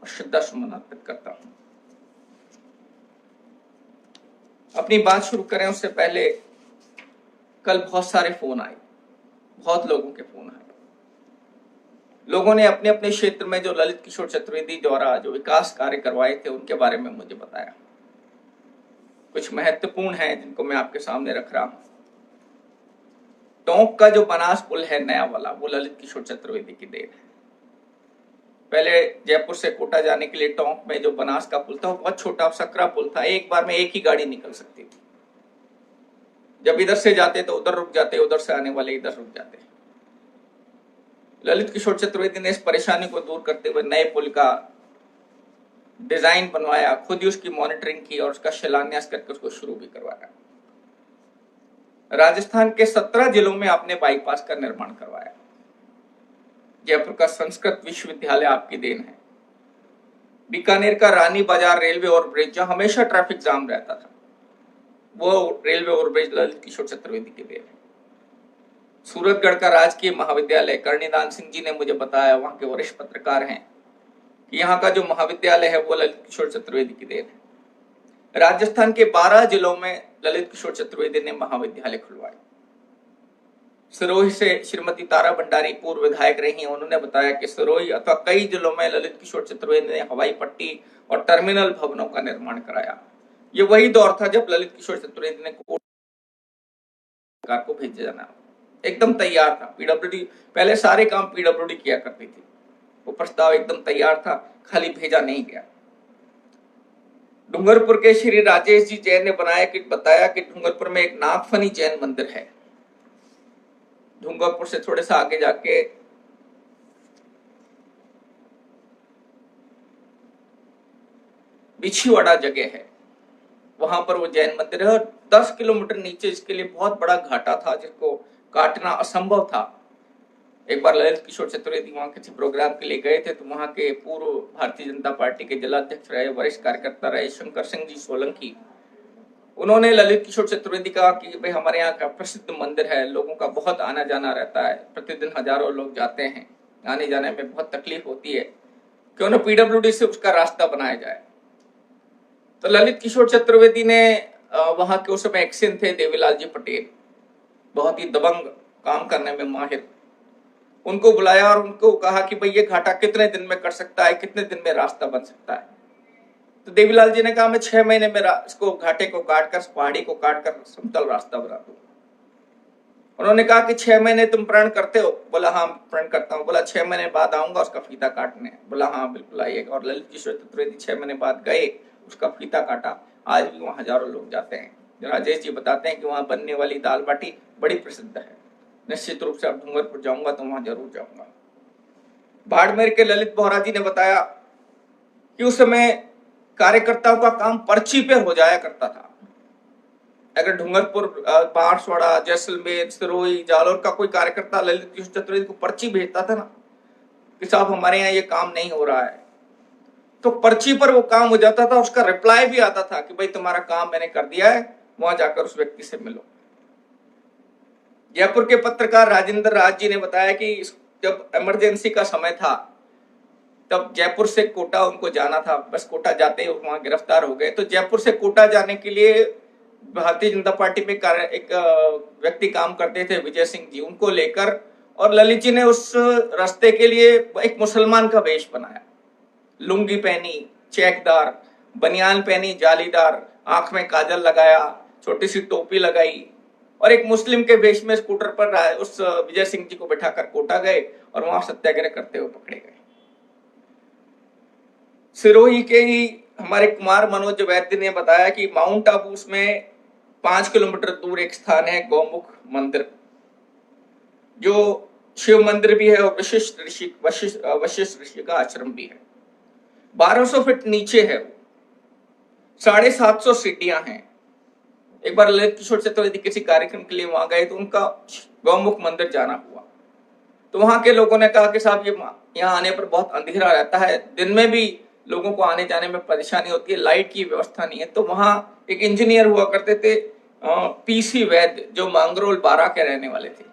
और श्रद्धा सुमन अर्पित करता हूं। अपनी बात शुरू करें उससे पहले कल बहुत सारे फोन आए, बहुत लोगों के फोन आए। लोगों ने अपने अपने क्षेत्र में जो ललित किशोर चतुर्वेदी द्वारा जो विकास कार्य करवाए थे उनके बारे में मुझे बताया। कुछ महत्वपूर्ण है जिनको मैं आपके सामने रख रहा हूं। टोंक का जो बनास पुल है नया वाला, वो ललित किशोर चतुर्वेदी की देन है। पहले जयपुर से कोटा जाने के लिए टोंक में जो बनास का पुल था वो बहुत छोटा सकरा पुल था, एक बार में एक ही गाड़ी निकल सकती थी। जब इधर से जाते तो उधर रुक जाते, उधर से आने वाले इधर रुक जाते। ललित किशोर चतुर्वेदी ने इस परेशानी को दूर करते हुए नए पुल का डिजाइन बनवाया, खुद ही उसकी मॉनिटरिंग की और उसका शिलान्यास करके उसको शुरू भी करवाया। राजस्थान के 17 जिलों में आपने बाईपास का निर्माण करवाया। जयपुर का संस्कृत विश्वविद्यालय आपकी देन है। बीकानेर का रानी बाजार रेलवे ओवरब्रिज जहां हमेशा ट्रैफिक जाम रहता था, वो रेलवे ओवरब्रिज ललित किशोर चतुर्वेदी की देन है। सूरतगढ़ का राजकीय महाविद्यालय, कर्णिदान सिंह जी ने मुझे बताया, वहां के वरिष्ठ पत्रकार हैं, कि यहाँ का जो महाविद्यालय है वो ललित किशोर चतुर्वेदी की देन है। राजस्थान के 12 जिलों में ललित किशोर चतुर्वेदी ने महाविद्यालय खुलवाए। सिरोही से श्रीमती तारा भंडारी पूर्व विधायक रही, उन्होंने बताया कि सिरोही अथवा कई जिलों में ललित किशोर चतुर्वेदी ने हवाई पट्टी और टर्मिनल भवनों का निर्माण कराया। ये वही दौर था जब ललित किशोर चतुर्वेदी ने सरकार को भेजा जाना एकदम तैयार था। पीडब्ल्यूडी पहले सारे काम पीडब्ल्यूडी किया करती थी, वो प्रस्ताव एकदम तैयार था, खाली भेजा नहीं गया। डूंगरपुर के श्री राजेश जी जैन ने बताया कि डूंगरपुर में एक नागफनी जैन मंदिर है। डूंगरपुर से थोड़े सा आगे जाके बिछीवाड़ा जगह है, वहां पर वो जैन मंदिर है। और 10 किलोमीटर नीचे इसके लिए बहुत बड़ा घाटा था जिसको काटना असंभव था। एक बार ललित किशोर चतुर्वेदी वहां किसी प्रोग्राम के लिए गए थे, तो वहां के पूर्व भारतीय जनता पार्टी के जिलाध्यक्ष रहे, वरिष्ठ कार्यकर्ता रहे शंकर सिंह जी सोलंकी, उन्होंने ललित किशोर चतुर्वेदी कहा कि भाई हमारे यहाँ का प्रसिद्ध मंदिर है, लोगों का बहुत आना जाना रहता है, प्रतिदिन हजारों लोग जाते हैं, आने जाने में बहुत तकलीफ होती है, क्यों ना पीडब्ल्यूडी से उसका रास्ता बनाया जाए। तो ललित किशोर चतुर्वेदी ने वहां के उस समय एक्सिन थे देवीलाल जी पटेल, बहुत ही दबंग काम करने में माहिर, उनको बुलाया और उनको कहा कि भाई ये घाटा कितने दिन में कर सकता है, कितने दिन में रास्ता बन सकता है। तो देवीलाल जी ने कहा मैं 6 महीने में इसको घाटे को काटकर, पहाड़ी को काटकर समतल रास्ता बना दूं। उन्होंने कहा कि 6 महीने तुम प्रण करते हो? बोला हाँ प्रण करता हूँ। बोला 6 महीने बाद आऊंगा उसका फीता काटने। बोला हाँ बिल्कुल आइएगा। और ललित किशोर चतुर्वेदी 6 महीने बाद गए, उसका फीता काटा। आज भी वहां हजारों लोग जाते हैं। राजेश जी बताते हैं कि वहां बनने वाली दाल बाटी बड़ी प्रसिद्ध है। निश्चित रूप से अब डूंगरपुर जाऊंगा तो वहां जरूर जाऊंगा। बाड़मेर के ललित बोहरा जी ने बताया कि उस समय कार्यकर्ताओं का काम पर्ची पे हो जाया करता था। अगर डूंगरपुर, बांसवाड़ा, जैसलमेर, सिरोही, जालौर का कोई कार्यकर्ता ललित किशोर चतुर्वेदी को पर्ची भेजता था ना कि साहब हमारे यहाँ ये काम नहीं हो रहा है, तो पर्ची पर वो काम हो जाता था। उसका रिप्लाई भी आता था कि भाई तुम्हारा काम मैंने कर दिया है, वहां जाकर उस व्यक्ति से मिलो। जयपुर के पत्रकार राजेंद्र राज जी ने बताया कि जब इमरजेंसी का समय था तब जयपुर से कोटा उनको जाना था, बस कोटा जाते ही वहां गिरफ्तार हो गए। तो जयपुर से कोटा जाने के लिए भारतीय जनता पार्टी में एक व्यक्ति काम करते थे, विजय सिंह जी, उनको लेकर, और ललित जी ने उस रास्ते के लिए एक मुसलमान का वेश बनाया, लुंगी पहनी, चेकदार बनियान पहनी, जालीदार, आंख में काजल लगाया, छोटी सी टोपी लगाई, और एक मुस्लिम के वेश में स्कूटर पर उस विजय सिंह जी को बैठाकर कोटा गए और वहां सत्याग्रह करते हुए पकड़े गए। सिरोही के ही हमारे कुमार मनोज वैद्य ने बताया कि माउंट आबू में 5 किलोमीटर दूर एक स्थान है गौमुख मंदिर, जो शिव मंदिर भी है और वशिष्ठ ऋषि का आश्रम भी है। 1200 फीट नीचे है वो, 750 सीढ़ियां हैं। एक बार ललित किशोर चतुर्वेदी किसी कार्यक्रम के लिए वहां गए तो उनका गौमुख मंदिर जाना हुआ। तो वहां के लोगों ने कहा कि साहब ये यहाँ आने पर बहुत अंधेरा रहता है, दिन में भी लोगों को आने जाने में परेशानी होती है, लाइट की व्यवस्था नहीं है। तो वहां एक इंजीनियर हुआ करते थे पीसी वैद्य, जो मांगरोल 12 के रहने वाले थे।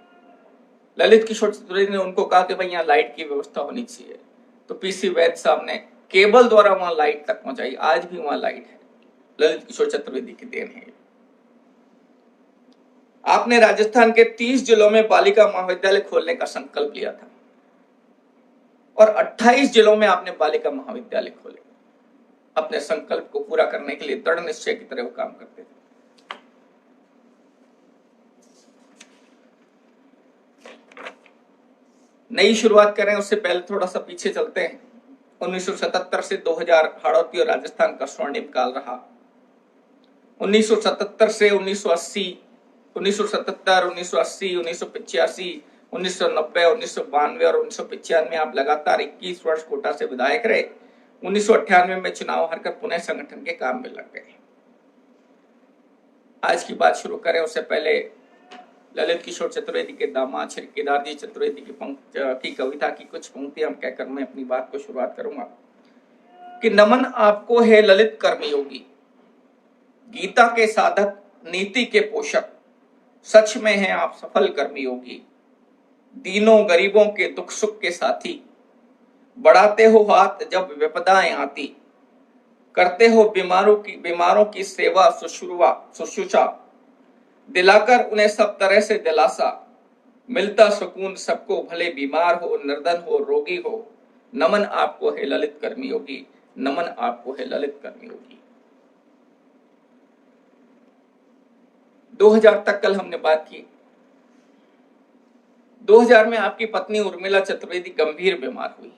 ललित किशोर चतुर्वेदी ने उनको कहा कि भाई यहाँ लाइट की व्यवस्था होनी चाहिए। तो पीसी वैद्य साहब ने केबल द्वारा वहां लाइट तक पहुंचाई, आज भी वहां लाइट है, ललित किशोर चतुर्वेदी की देन है। आपने राजस्थान के 30 जिलों में बालिका महाविद्यालय खोलने का संकल्प लिया था और 28 जिलों में आपने बालिका महाविद्यालय खोले। अपने संकल्प को पूरा करने के लिए दृढ़ निश्चय की तरह वो काम करते थे। नई शुरुआत करें उससे पहले थोड़ा सा पीछे चलते हैं। 1977 से 2000 हाड़ौती और राजस्थान का स्वर्णिम काल रहा। 1977 से 1980, 1977, 1980, 1985, 1990, 1992 और 1995 आप लगातार 21 वर्ष कोटा से विधायक रहे। 1998 में चुनाव हारकर पुनः संगठन के काम में लग गए। आज की बात शुरू करें उससे पहले ललित किशोर चतुर्वेदी के दामाद श्री केदारजी चतुर्वेदी की कविता की कुछ पंक्तियां कहकर मैं अपनी बात को शुरुआत करूंगा कि नमन आपको है ललित कर्मयोगी, गीता के साधक, नीति के पोषक, सच में हैं आप सफल कर्मयोगी, दीनों गरीबों के दुख सुख के साथी, बढ़ाते हो हाथ जब विपदाएं आती, करते हो बीमारों की सेवा शुश्रूषा, दिलाकर उन्हें सब तरह से दिलासा, मिलता सुकून सबको भले बीमार हो, निर्धन हो, रोगी हो, नमन आपको है ललित कर्मयोगी, नमन आपको है ललित कर्मयोगी। 2000 तक कल हमने बात की। 2000 में आपकी पत्नी उर्मिला चतुर्वेदी गंभीर बीमार हुई,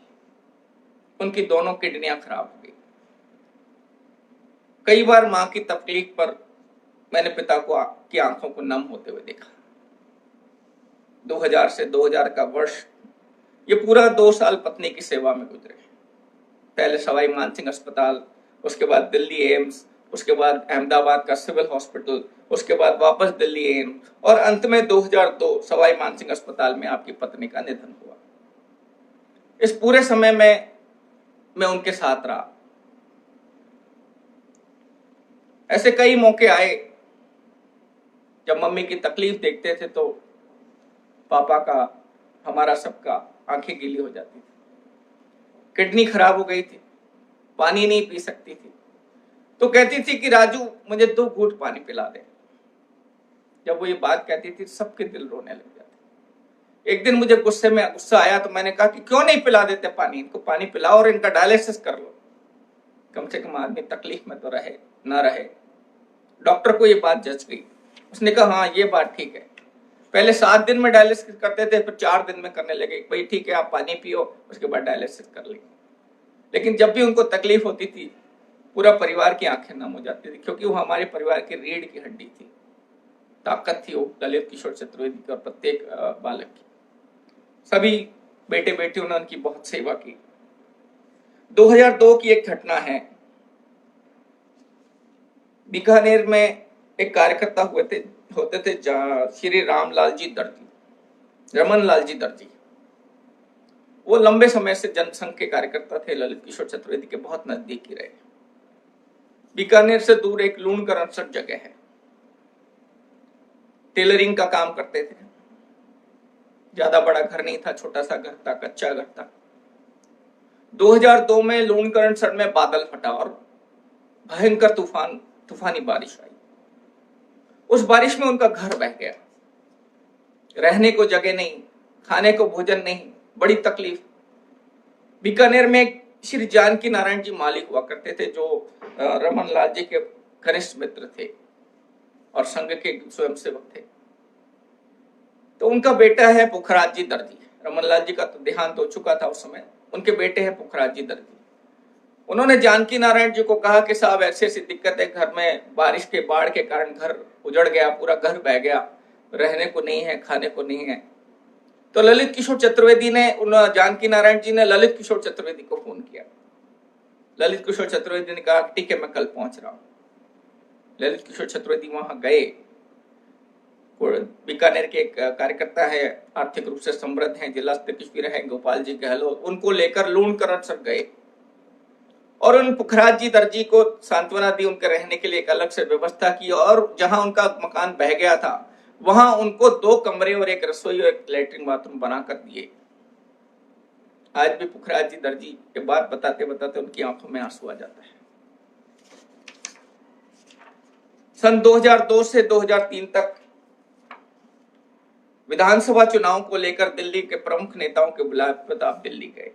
उनकी दोनों किडनियां खराब हो गई। कई बार मां की तकलीफ पर मैंने पिता की आंखों को नम होते हुए देखा। 2000 से 2000 का वर्ष, ये पूरा 2 साल पत्नी की सेवा में गुजरे। पहले सवाई मानसिंह अस्पताल, उसके बाद दिल्ली एम्स, उसके बाद अहमदाबाद का सिविल हॉस्पिटल, उसके बाद वापस दिल्ली एम्स और अंत में 2002 सवाई मानसिंह अस्पताल में आपकी पत्नी का निधन हुआ। इस पूरे समय में मैं उनके साथ रहा। ऐसे कई मौके आए जब मम्मी की तकलीफ देखते थे तो पापा का, हमारा सबका आंखें गीली हो जाती थी। किडनी खराब हो गई थी, पानी नहीं पी सकती थी, तो कहती थी कि राजू मुझे 2 घूंट पानी पिला दे। जब वो ये बात कहती थी सबके दिल रोने लग जाते। एक दिन मुझे गुस्सा आया तो मैंने कहा कि क्यों नहीं पिला देते पानी, इनको पानी पिलाओ और इनका डायलिसिस कर लो, कम से कम आदमी तकलीफ में तो रहे ना रहे। डॉक्टर को ये बात जच गई, उसने कहा हाँ ये बात ठीक है। पहले 7 दिन में डायलिसिस करते थे, फिर 4 दिन में करने लगे। भाई ठीक है आप पानी पियो, उसके बाद डायलिसिस कर लेंगे। लेकिन जब भी उनको तकलीफ होती थी पूरा परिवार की आंखें नम हो जाती थी, क्योंकि वो हमारे परिवार की रीढ़ की हड्डी थी, ताकत थी वो ललित किशोर चतुर्वेदी की और प्रत्येक बालक की। सभी बेटे बेटियों ने उनकी बहुत सेवा की। 2002 की एक घटना है, बीकानेर में एक कार्यकर्ता होते थे श्री रामलाल जी दर्जी, रमन लाल जी दर्जी। वो लंबे समय से जनसंघ के कार्यकर्ता थे, ललित किशोर चतुर्वेदी के बहुत नजदीकी रहे। बीकानेर से दूर एक लूणकरण जगह है, टेलरिंग का काम करते थे। ज्यादा बड़ा घर नहीं था, छोटा सा घर था, कच्चा घर था। 2002 में लूणकरण में बादल फटा और भयंकर तूफानी बारिश आई। उस बारिश में उनका घर बह गया, रहने को जगह नहीं, खाने को भोजन नहीं, बड़ी तकलीफ। बीकानेर में श्री जानकी नारायण जी मालिक हुआ करते थे, जो रमन लाल जी के घनिष्ठ मित्र थे और संघ के स्वयंसेवक थे। तो उनका बेटा है पुखराज जी दर्जी। रमन लाल जी का तो देहांत हो चुका था उस समय, उनके बेटे हैं पुखराज जी दर्जी। उन्होंने जानकी नारायण जी को कहा कि साहब ऐसी ऐसी दिक्कत है, घर में बारिश के बाढ़ के कारण घर उजड़ गया, पूरा घर बह गया, रहने को नहीं है, खाने को नहीं है। तो ललित किशोर चतुर्वेदी ने, जानकी नारायण जी ने ललित किशोर चतुर्वेदी को फोन किया। ललित किशोर चतुर्वेदी ने कहा ठीक है मैं कल पहुंच रहा हूं। ललित किशोर चतुर्वेदी वहां गए। बीकानेर के एक कार्यकर्ता है, आर्थिक रूप से समृद्ध हैं, जिला स्तरीय रहे, गोपाल जी गहलोत, उनको लेकर लूणकरण सर गए और उन पुखराज जी दर्जी को सांत्वना दी, उनके रहने के लिए एक अलग से व्यवस्था की और जहां उनका मकान बह गया था वहां उनको 2 कमरे और एक रसोई और एक लैट्रिन बाथरूम बनाकर दिए। आज भी पुखराज जी दर्जी के बात बताते बताते उनकी आंखों में आंसू आ जाता है। सन 2002 से 2003 तक विधानसभा चुनाव को लेकर दिल्ली के प्रमुख नेताओं के बुलावे पर आप दिल्ली गए।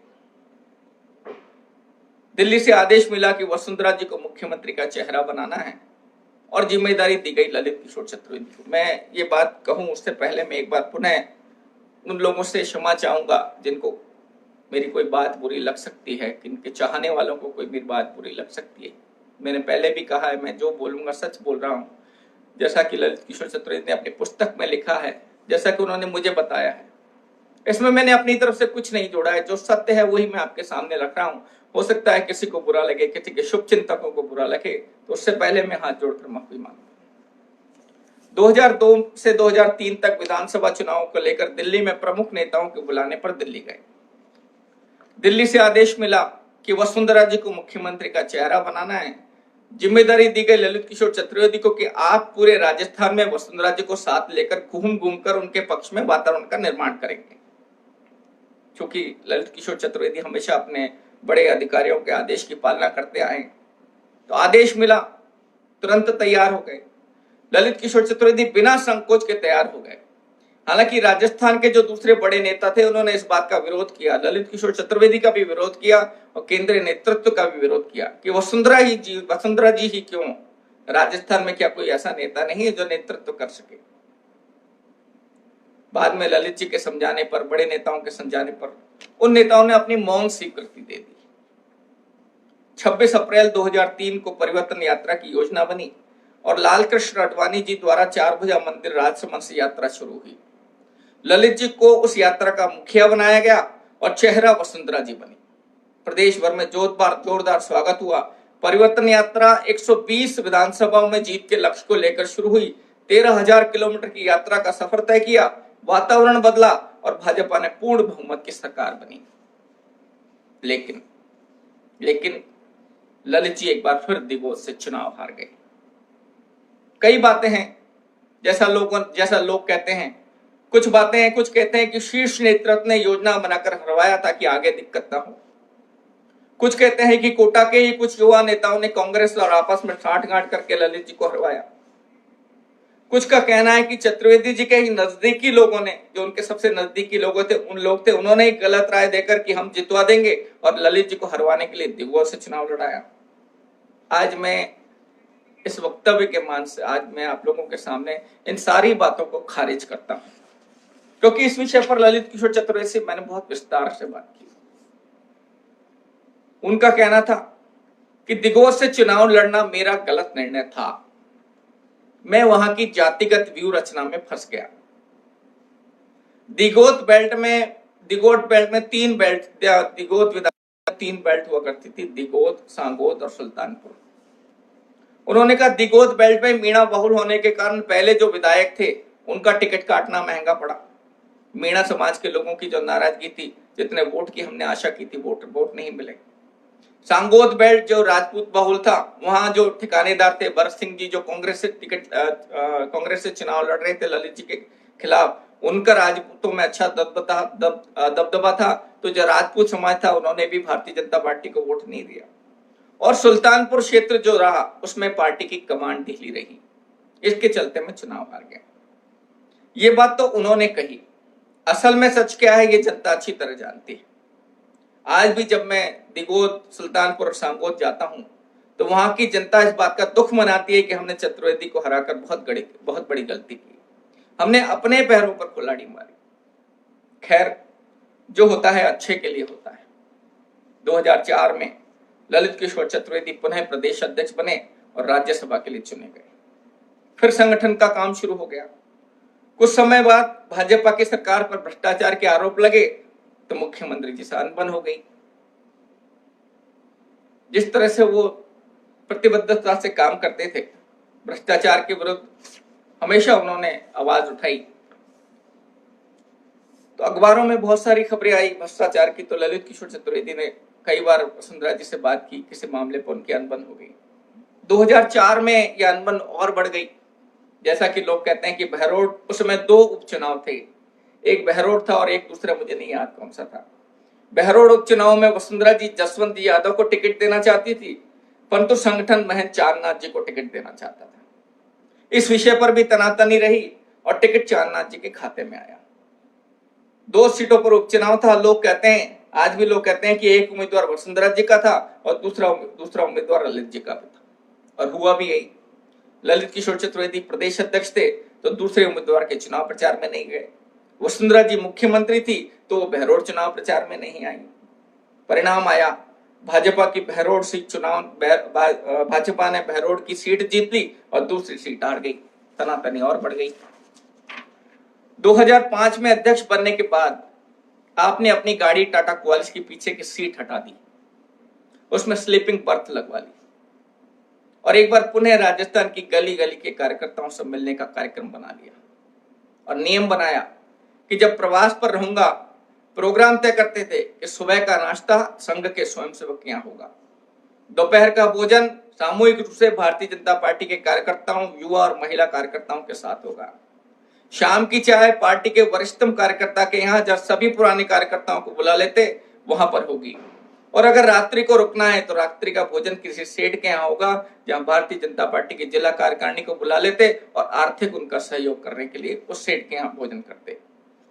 दिल्ली से आदेश मिला कि वसुंधरा जी को मुख्यमंत्री का चेहरा बनाना है और जिम्मेदारी दी गई ललित किशोर चतुर्वेदी को। मैं ये बात कहूं उससे पहले मैं एक बार पुनः उन लोगों से क्षमा चाहूंगा जिनको मेरी कोई बात बुरी लग सकती है, किनके चाहने वालों को कोई मेरी बात बुरी लग सकती है। मैंने पहले भी कहा है, मैं जो बोलूंगा सच बोल रहा हूं, जैसा कि ललित किशोर चतुर्वेदी ने अपनी पुस्तक में लिखा है, जैसा कि उन्होंने मुझे बताया है। इसमें मैंने अपनी तरफ से कुछ नहीं जोड़ा है, जो सत्य है वही मैं आपके सामने रख रहा हूं। हो सकता है किसी को बुरा लगे, किसी के शुभ चिंतकों को बुरा लगे, तो उससे पहले मैं हाथ जोड़कर माफी मांगता हूं। 2002 से 2003 तक विधानसभा चुनाव को लेकर दिल्ली में प्रमुख नेताओं के बुलाने पर दिल्ली गए। दिल्ली से आदेश मिला कि वसुंधरा जी को मुख्यमंत्री का चेहरा बनाना है। जिम्मेदारी दी गई ललित किशोर चतुर्वेदी को कि आप पूरे राजस्थान में वसुंधरा जी को साथ लेकर घूम घूम कर उनके पक्ष में वातावरण का निर्माण करेंगे। क्योंकि ललित किशोर चतुर्वेदी हमेशा अपने बड़े अधिकारियों के आदेश की पालना करते आए, तो आदेश मिला तुरंत तैयार हो गए। ललित किशोर चतुर्वेदी बिना संकोच के तैयार हो गए। हालांकि राजस्थान के जो दूसरे बड़े नेता थे उन्होंने इस बात का विरोध किया, ललित किशोर चतुर्वेदी का भी विरोध किया और केंद्रीय नेतृत्व का भी विरोध किया कि वसुंधरा जी ही क्यों, राजस्थान में क्या कोई ऐसा नेता नहीं है जो नेतृत्व कर सके। बाद में ललित जी के समझाने पर, बड़े नेताओं के समझाने पर उन नेताओं ने अपनी मौन स्वीकृति दे दी। 26 अप्रैल 2003 को परिवर्तन यात्रा की योजना बनी और लाल कृष्ण अडवाणी जी द्वारा 4 भुजा मंदिर राजसमंद से यात्रा शुरू हुई। ललित जी को उस यात्रा का मुखिया बनाया गया और चेहरा वसुंधरा जी बनी। प्रदेश भर में जोरदार स्वागत हुआ। परिवर्तन यात्रा 120 विधानसभाओं में जीत के लक्ष्य को लेकर शुरू हुई। 13,000 किलोमीटर की यात्रा का सफर तय किया। वातावरण बदला और भाजपा ने पूर्ण बहुमत की सरकार बनी। लेकिन ललित जी एक बार फिर दिगोद से चुनाव हार गए। कई बातें हैं, जैसा लोग कहते हैं, कुछ बातें हैं, कुछ कहते हैं कि शीर्ष नेतृत्व ने योजना बनाकर हरवाया ताकि आगे दिक्कत ना हो। कुछ कहते हैं कि कोटा के ही कुछ युवा नेताओं ने कांग्रेस और आपस में साठगांठ करके ललित जी को हरवाया। कुछ का कहना है कि चतुर्वेदी जी के ही नजदीकी लोगों ने, जो उनके सबसे नजदीकी लोग थे, उन्होंने ही गलत राय देकर कि हम जितवा देंगे और ललित जी को हरवाने के लिए दिगोद से चुनाव लड़ाया। आज मैं इस वक्तव्य के मान से आज मैं आप लोगों के सामने इन सारी बातों को खारिज करता हूं, क्योंकि इस विषय पर ललित किशोर चतुर्वेदी से मैंने बहुत विस्तार से बात की। उनका कहना था कि दिगोद से चुनाव लड़ना मेरा गलत निर्णय था। मैं वहां की जातिगत व्यू रचना में फंस गया। दिगोद बेल्ट में 3 बेल्ट, दिगोद विधानसभा 3 बेल्ट हुआ करती थी, दिगोद, सांगोद और सुल्तानपुर। उन्होंने कहा दिगोद बेल्ट में मीणा बहुल होने के कारण पहले जो विधायक थे उनका टिकट काटना महंगा पड़ा। मीणा समाज के लोगों की जो नाराजगी थी, जितने वोट की हमने आशा की थी, वोट नहीं मिले। सांगोद बेल्ट जो राजपूत बहुल था, वहां जो ठिकानेदार थे भरत सिंह जी, जो कांग्रेस से चुनाव लड़ रहे थे ललित जी के खिलाफ, उनका राजपूतों में अच्छा दबदबा था, तो जो राजपूत समाज था उन्होंने भी भारतीय जनता पार्टी को वोट नहीं दिया। और सुल्तानपुर क्षेत्र जो रहा उसमें पार्टी की कमांड ढीली रही। इसके चलते मैं चुनाव हार गया। ये बात तो उन्होंने कही, असल में सच क्या है ये जनता अच्छी तरह जानती है। आज भी जब मैं दिगोद, सुल्तानपुर और सांगोद जाता हूं तो वहां की जनता इस बात का दुख मनाती है कि हमने चतुर्वेदी को हराकर बहुत बड़ी गलती की। हमने अपने पैरों पर कुल्हाड़ी मारी। खैर, जो होता है अच्छे के लिए होता है। 2004 में ललित किशोर चतुर्वेदी पुनः प्रदेश अध्यक्ष बने और राज्यसभा के लिए चुने गए। फिर संगठन का काम शुरू हो गया। कुछ समय बाद भाजपा की सरकार पर भ्रष्टाचार के आरोप लगे तो मुख्यमंत्री जी से अनबन हो गई। जिस तरह से वो प्रतिबद्धता से काम करते थे, भ्रष्टाचार के विरुद्ध हमेशा उन्होंने आवाज उठाई, तो अखबारों में बहुत सारी खबरें आई भ्रष्टाचार की। तो ललित किशोर चतुर्वेदी ने कई बार वसुंधरा जी से बात की, किसी मामले पर उनकी अनबन हो गई। 2004 में यह अनबन और बढ़ गई। जैसा कि लोग कहते हैं कि बहरोड, उस समय 2 उपचुनाव थे, एक बहरोड था और एक दूसरा मुझे नहीं याद कौन सा था। बहरोड उपचुनाव में वसुंधरा जी जसवंत यादव को टिकट देना चाहती थी, परंतु संगठन महंत चारनाथ जी को टिकट देना चाहता था। इस विषय पर भी तनातनी रही और टिकट चारनाथ जी के खाते में आया। 2 सीटों पर उपचुनाव था। लोग कहते हैं, आज भी लोग कहते हैं कि एक उम्मीदवार वसुंधरा जी का था और दूसरा उम्मीदवार ललित जी का भी था, और हुआ भी यही। ललित किशोर चतुर्वेदी प्रदेश अध्यक्ष थे तो दूसरे उम्मीदवार के चुनाव प्रचार में नहीं गए। वसुंधरा जी मुख्यमंत्री थी तो वो बहरोड चुनाव प्रचार में नहीं आई। परिणाम आया, भाजपा की बहरोड सीट चुनाव, भाजपा ने बहरोड की सीट जीत ली और दूसरी सीट हार गई। तनातनी और बढ़ गई। 2005 में अध्यक्ष बनने के बाद आपने अपनी गाड़ी टाटा क्वालिस की पीछे की सीट हटा दी, उसमें स्लीपिंग बर्थ लगवा ली और एक बार पुनः राजस्थान की गली गली के कार्यकर्ताओं से मिलने का कार्यक्रम बना लिया और नियम बनाया कि जब प्रवास पर रहूंगा, प्रोग्राम तय करते थे कि सुबह का नाश्ता संघ के स्वयंसेवक के यहाँ होगा, दोपहर का भोजन सामूहिक रूप से भारतीय जनता पार्टी के कार्यकर्ताओं, युवा और महिला कार्यकर्ताओं के साथ होगा, शाम की चाय पार्टी के वरिष्ठतम कार्यकर्ता के यहाँ, जब सभी पुराने कार्यकर्ताओं को बुला लेते, वहां पर होगी, और अगर रात्रि को रुकना है तो रात्रि का भोजन किसी सेठ के यहाँ होगा, जहां भारतीय जनता पार्टी के जिला कार्यकारिणी को बुला लेते और आर्थिक उनका सहयोग करने के लिए उस सेठ के यहाँ भोजन करते,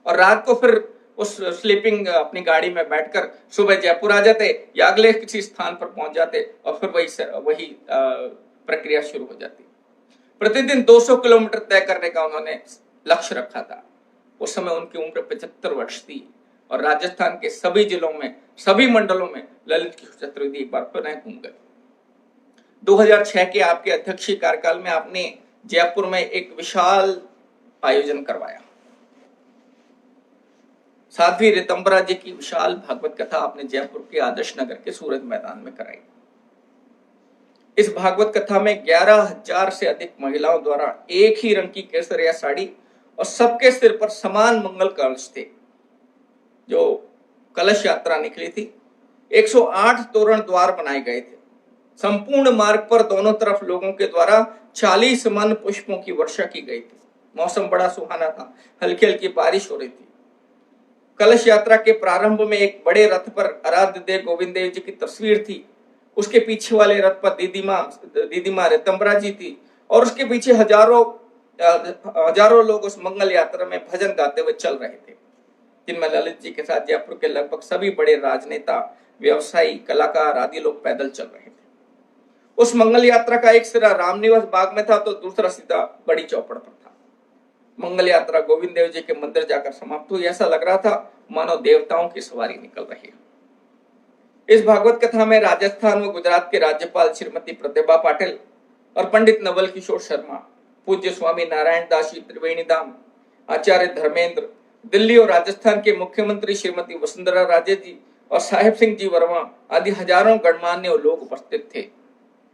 और रात को फिर उस स्लीपिंग अपनी गाड़ी में बैठकर सुबह जयपुर आ जाते या अगले किसी स्थान पर पहुंच जाते और फिर वही प्रक्रिया शुरू हो जाती। प्रतिदिन 200 किलोमीटर तय करने का उन्होंने लक्ष्य रखा था। उस समय उनकी उम्र 75 वर्ष थी और राजस्थान के सभी जिलों में, सभी मंडलों में ललित किशोर चतुर्वेदी एक बार पुनः घूम गए। 2006 के आपके अध्यक्षीय कार्यकाल में आपने जयपुर में एक विशाल आयोजन करवाया। साध्वी ऋतंबरा जी की विशाल भागवत कथा आपने जयपुर के आदर्श नगर के सूरज मैदान में कराई। इस भागवत कथा में 11,000 से अधिक महिलाओं द्वारा एक ही रंग की केसरिया साड़ी और सबके सिर पर समान मंगल कलश थे। जो कलश यात्रा निकली थी, 108 तोरण द्वार बनाए गए थे। संपूर्ण मार्ग पर दोनों तरफ लोगों के द्वारा 40 मन पुष्पों की वर्षा की गई थी। मौसम बड़ा सुहाना था, हल्की हल्की बारिश हो रही थी। कलश यात्रा के प्रारंभ में एक बड़े रथ पर आराध्य देव गोविंद देव जी की तस्वीर थी। उसके पीछे वाले रथ पर दीदी माँ ऋतंबरा जी थी और उसके पीछे हजारों लोग उस मंगल यात्रा में भजन गाते हुए चल रहे थे, जिनमें ललित जी के साथ जयपुर के लगभग सभी बड़े राजनेता, व्यवसायी, कलाकार आदि लोग पैदल चल रहे थे। उस मंगल यात्रा का एक सिरा रामनिवास बाग में था तो दूसरा सीधा बड़ी चौपड़ पर था। मंगल यात्रा गोविंद देव जी के मंदिर जाकर समाप्त हुई। ऐसा लग रहा था मानो देवताओं की सवारी निकल रही है। इस भागवत कथा में राजस्थान व गुजरात के राज्यपाल श्रीमती प्रतिभा पाटिल और पंडित नवल किशोर शर्मा, पूज्य स्वामी नारायण दास जी त्रिवेणी धाम, आचार्य धर्मेंद्र, दिल्ली और राजस्थान के मुख्यमंत्री श्रीमती वसुंधरा राजे जी और साहेब सिंह जी वर्मा आदि हजारों गणमान्य लोग उपस्थित थे।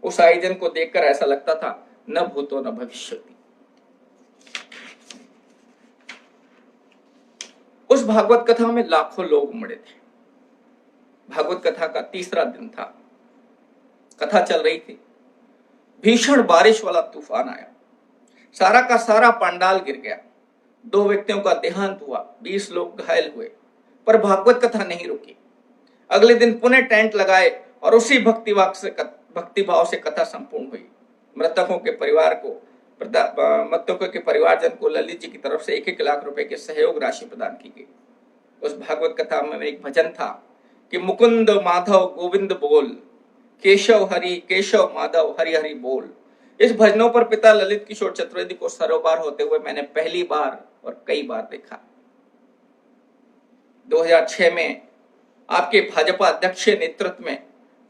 उस आयोजन को देखकर ऐसा लगता था न भूतो न भविष्यति। उस भागवत कथा में लाखों लोग उमड़े थे। भागवत कथा का तीसरा दिन था। कथा चल रही थी, भीषण बारिश वाला तूफान आया, सारा का सारा पंडाल गिर गया, 2 व्यक्तियों का देहांत हुआ, 20 लोग घायल हुए, पर भागवत कथा नहीं रुकी। अगले दिन पुनः टेंट लगाए और उसी भक्तिभाव से कथा संपूर्ण हुई। मृतकों के परिवारजन को ललित जी की तरफ से 1-1 लाख रुपए की सहयोग राशि प्रदान की गई। उस भागवत कथा में एक भजन था कि मुकुंद माधव गोविंद बोल, केशव माधव हरि हरि बोल। इस भजनों पर पिता ललित किशोर चतुर्वेदी को सरोबार होते हुए मैंने पहली बार और कई बार देखा। 2006 में आपके भाजपा अध्यक्ष नेतृत्व में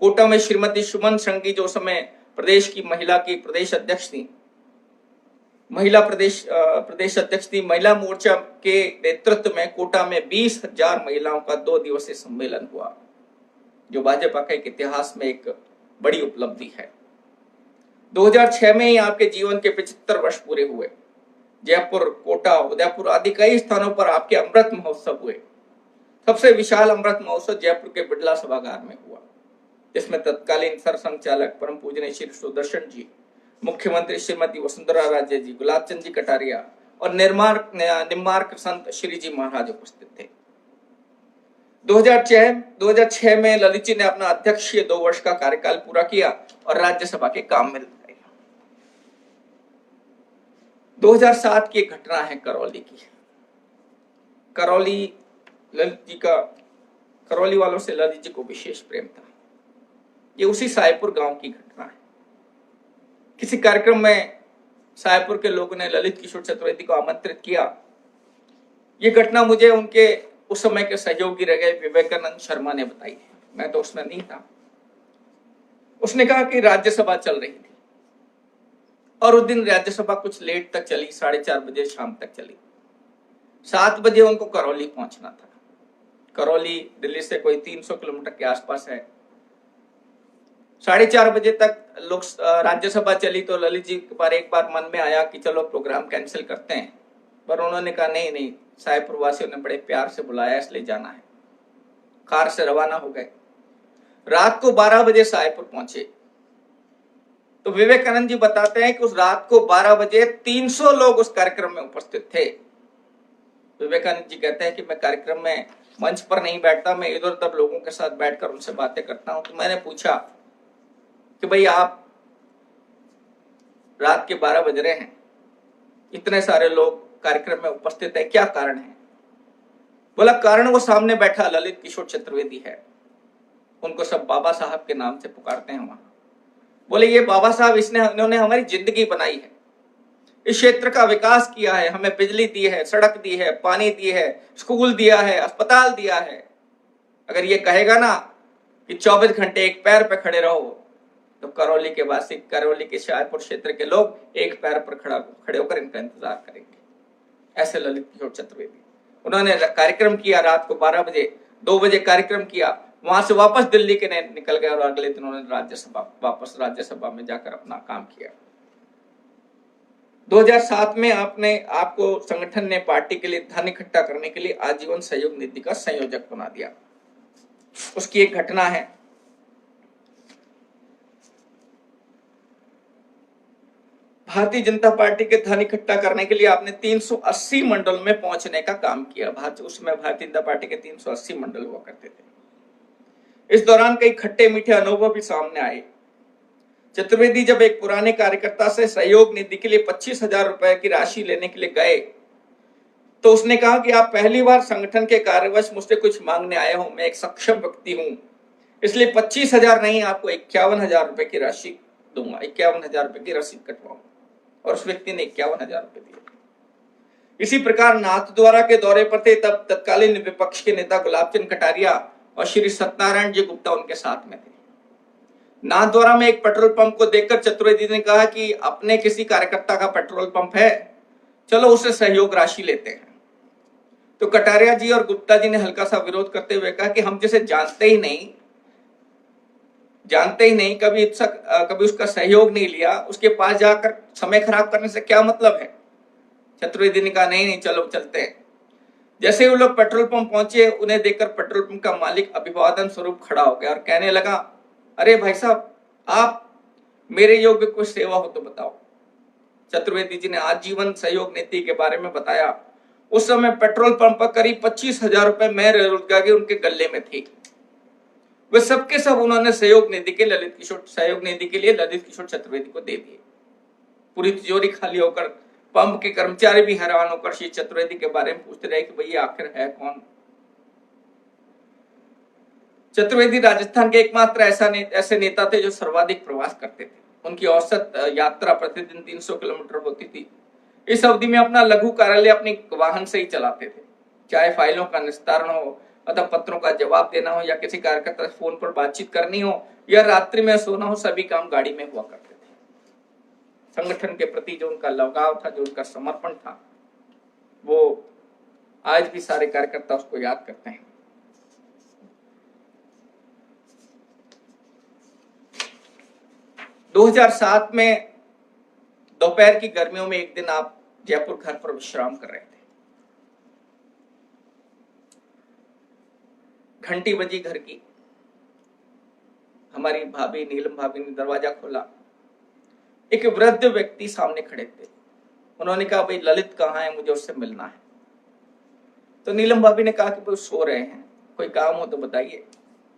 कोटा में श्रीमती सुमन संघी, जो समय प्रदेश की महिला की प्रदेश अध्यक्ष थी, महिला मोर्चा के नेतृत्व में कोटा में 20,000 महिलाओं का 2 दिवसीय सम्मेलन हुआ, जो भाजपा के इतिहास में एक बड़ी उपलब्धि है। 2006 में ही आपके जीवन के 75 वर्ष पूरे हुए। जयपुर, कोटा, उदयपुर आदि कई स्थानों पर आपके अमृत महोत्सव हुए। सबसे विशाल अमृत महोत्सव जयपुर के बिड़ला सभागार में हुआ, जिसमें तत्कालीन सरसंघचालक परम पूजनीय श्री सुदर्शन जी, मुख्यमंत्री श्रीमती वसुंधरा राजे जी, गुलाब चंद जी कटारिया और निम्मार्क संत श्री जी महाराज उपस्थित थे। 2006 में ललित जी ने अपना अध्यक्षीय 2 वर्ष का कार्यकाल पूरा किया और राज्यसभा के काम में लग गए। 2007 की एक घटना है करौली की। करौली ललित जी का, करौली वालों से ललित जी को विशेष प्रेम था। ये उसी सायपुर गांव की घटना है। किसी कार्यक्रम में सायपुर के लोगों ने ललित किशोर चतुर्वेदी को आमंत्रित किया। ये घटना मुझे उनके उस समय के सहयोगी रह गए विवेकानंद शर्मा ने बताई है, मैं तो उसमें नहीं था। उसने कहा कि राज्यसभा चल रही थी और उस दिन राज्यसभा कुछ लेट तक चली, 4:30 बजे शाम तक चली। 7 बजे उनको करौली पहुंचना था। करौली दिल्ली से कोई 300 किलोमीटर के आसपास है। 4:30 बजे तक लोग राज्यसभा चली तो ललित जी पर एक बार मन में आया कि चलो प्रोग्राम कैंसिल करते हैं, पर उन्होंने कहा नहीं नहीं, सायपुर वासियों ने बड़े प्यार से बुलाया इसलिए जाना है। कार से रवाना हो गए। रात को 12 बजे सायपुर पहुंचे तो विवेकानंद जी बताते हैं कि उस रात को 12 बजे 300 लोग उस कार्यक्रम में उपस्थित थे। विवेकानंद जी कहते हैं कि मैं कार्यक्रम में मंच पर नहीं बैठता, मैं इधर उधर लोगों के साथ बैठकर उनसे बातें करता हूं। तो मैंने पूछा कि भाई आप रात के 12 बज रहे हैं, इतने सारे लोग कार्यक्रम में उपस्थित है, क्या कारण है? बोला कारण वो सामने बैठा ललित किशोर चतुर्वेदी है, उनको सब बाबा साहब के नाम से पुकारते हैं वहां। बोले ये बाबा साहब इन्होंने हमारी जिंदगी बनाई है, इस क्षेत्र का विकास किया है, हमें बिजली दी है, सड़क दी है, पानी दी है, स्कूल दिया है, अस्पताल दिया है। अगर ये कहेगा ना कि 24 घंटे एक पैर पे खड़े रहो तो करौली के वासी, करौली के शाहपुर क्षेत्र के लोग एक पैर पर खड़े होकर इनका इंतजार करेंगे। ऐसे ललित किशोर चतुर्वेदी। उन्होंने कार्यक्रम किया रात को 12 बजे, 2 बजे कार्यक्रम किया, वहां से वापस दिल्ली के निकल गए और अगले दिन उन्होंने वापस राज्यसभा में जाकर अपना काम किया। 2007 में आपको संगठन ने पार्टी के लिए धन इकट्ठा करने के लिए आजीवन सहयोग निधि का संयोजक बना दिया। उसकी एक घटना है। भारतीय जनता पार्टी के धन इकट्ठा करने के लिए आपने 380 मंडल में पहुंचने का काम किया। उसमें भारतीय जनता पार्टी के 380 मंडल हुआ करते थे। इस दौरान कई खट्टे मीठे अनुभव भी सामने आए। चतुर्वेदी जब एक पुराने कार्यकर्ता से सहयोग निधि के लिए 25,000 रुपए की राशि लेने के लिए गए तो उसने कहा कि आप पहली बार संगठन के कार्यवश मुझसे कुछ मांगने आए हो, मैं एक सक्षम व्यक्ति हूं, इसलिए 25,000 नहीं, आपको 51,000 रुपए की राशि दूंगा, 51,000 रुपए की रसीद कटवाऊंगा। और उस व्यक्ति ने 51,000 रुपए दिए। इसी प्रकार नाथद्वारा के दौरे पर थे, तब तत्कालीन विपक्ष के नेता गुलाबचंद कटारिया और श्री सत्यनारायण जी गुप्ता उनके साथ में थे। नाथद्वारा में एक पेट्रोल पंप को देखकर चतुर्वेदी ने कहा कि अपने किसी कार्यकर्ता का पेट्रोल पंप है, चलो उससे सहयोग राशि लेते हैं। तो कटारिया जी और गुप्ता जी ने हल्का सा विरोध करते हुए कहा कि हम जिसे जानते ही नहीं, कभी उसका सहयोग नहीं लिया, उसके पास जाकर समय खराब करने से क्या मतलब है। चतुर्वेदी ने कहा नहीं चलो चलते हैं। जैसे ही वो लोग पेट्रोल पंप पहुंचे, उन्हें देखकर पेट्रोल पंप का मालिक अभिवादन स्वरूप खड़ा हो गया और कहने लगा, अरे भाई साहब, आप मेरे योग्य कोई सेवा हो तो बताओ। चतुर्वेदी जी ने आजीवन सहयोग नीति के बारे में बताया। उस समय पेट्रोल पंप पर करीब 25,000 रुपए मैं रोजगारी उनके गले में थी। वे सबके सब उन्होंने सहयोग निधि के लिए ललित किशोर चतुर्वेदी को दे दिए। पूरी तिजोरी खाली होकर पंप के कर्मचारी भी हैरान होकर श्री चतुर्वेदी के बारे में पूछते रहे कि भैया आखिर है कौन। चतुर्वेदी राजस्थान के एकमात्र ऐसे नेता थे जो सर्वाधिक प्रवास करते थे। उनकी औसत यात्रा प्रतिदिन 300 किलोमीटर होती थी। इस अवधि में अपना लघु कार्यालय अपने वाहन से ही चलाते थे। चाहे फाइलों का निस्तारण हो अथवा पत्रों का जवाब देना हो या किसी कार्यकर्ता से फोन पर बातचीत करनी हो या रात्रि में सोना हो, सभी काम गाड़ी में हुआ करते थे। संगठन के प्रति जो उनका लगाव था, जो उनका समर्पण था, वो आज भी सारे कार्यकर्ता उसको याद करते हैं। दो 2007 में दोपहर की गर्मियों में एक दिन आप जयपुर घर पर विश्राम कर रहे थे। घंटी बजी घर की। हमारी भाभी नीलम भाभी ने दरवाजा खोला। एक वृद्ध व्यक्ति सामने खड़े थे। उन्होंने कहा, भाई ललित कहाँ है, मुझे उससे मिलना है। तो नीलम भाभी ने कहा कि वो सो रहे हैं, कोई काम हो तो बताइए।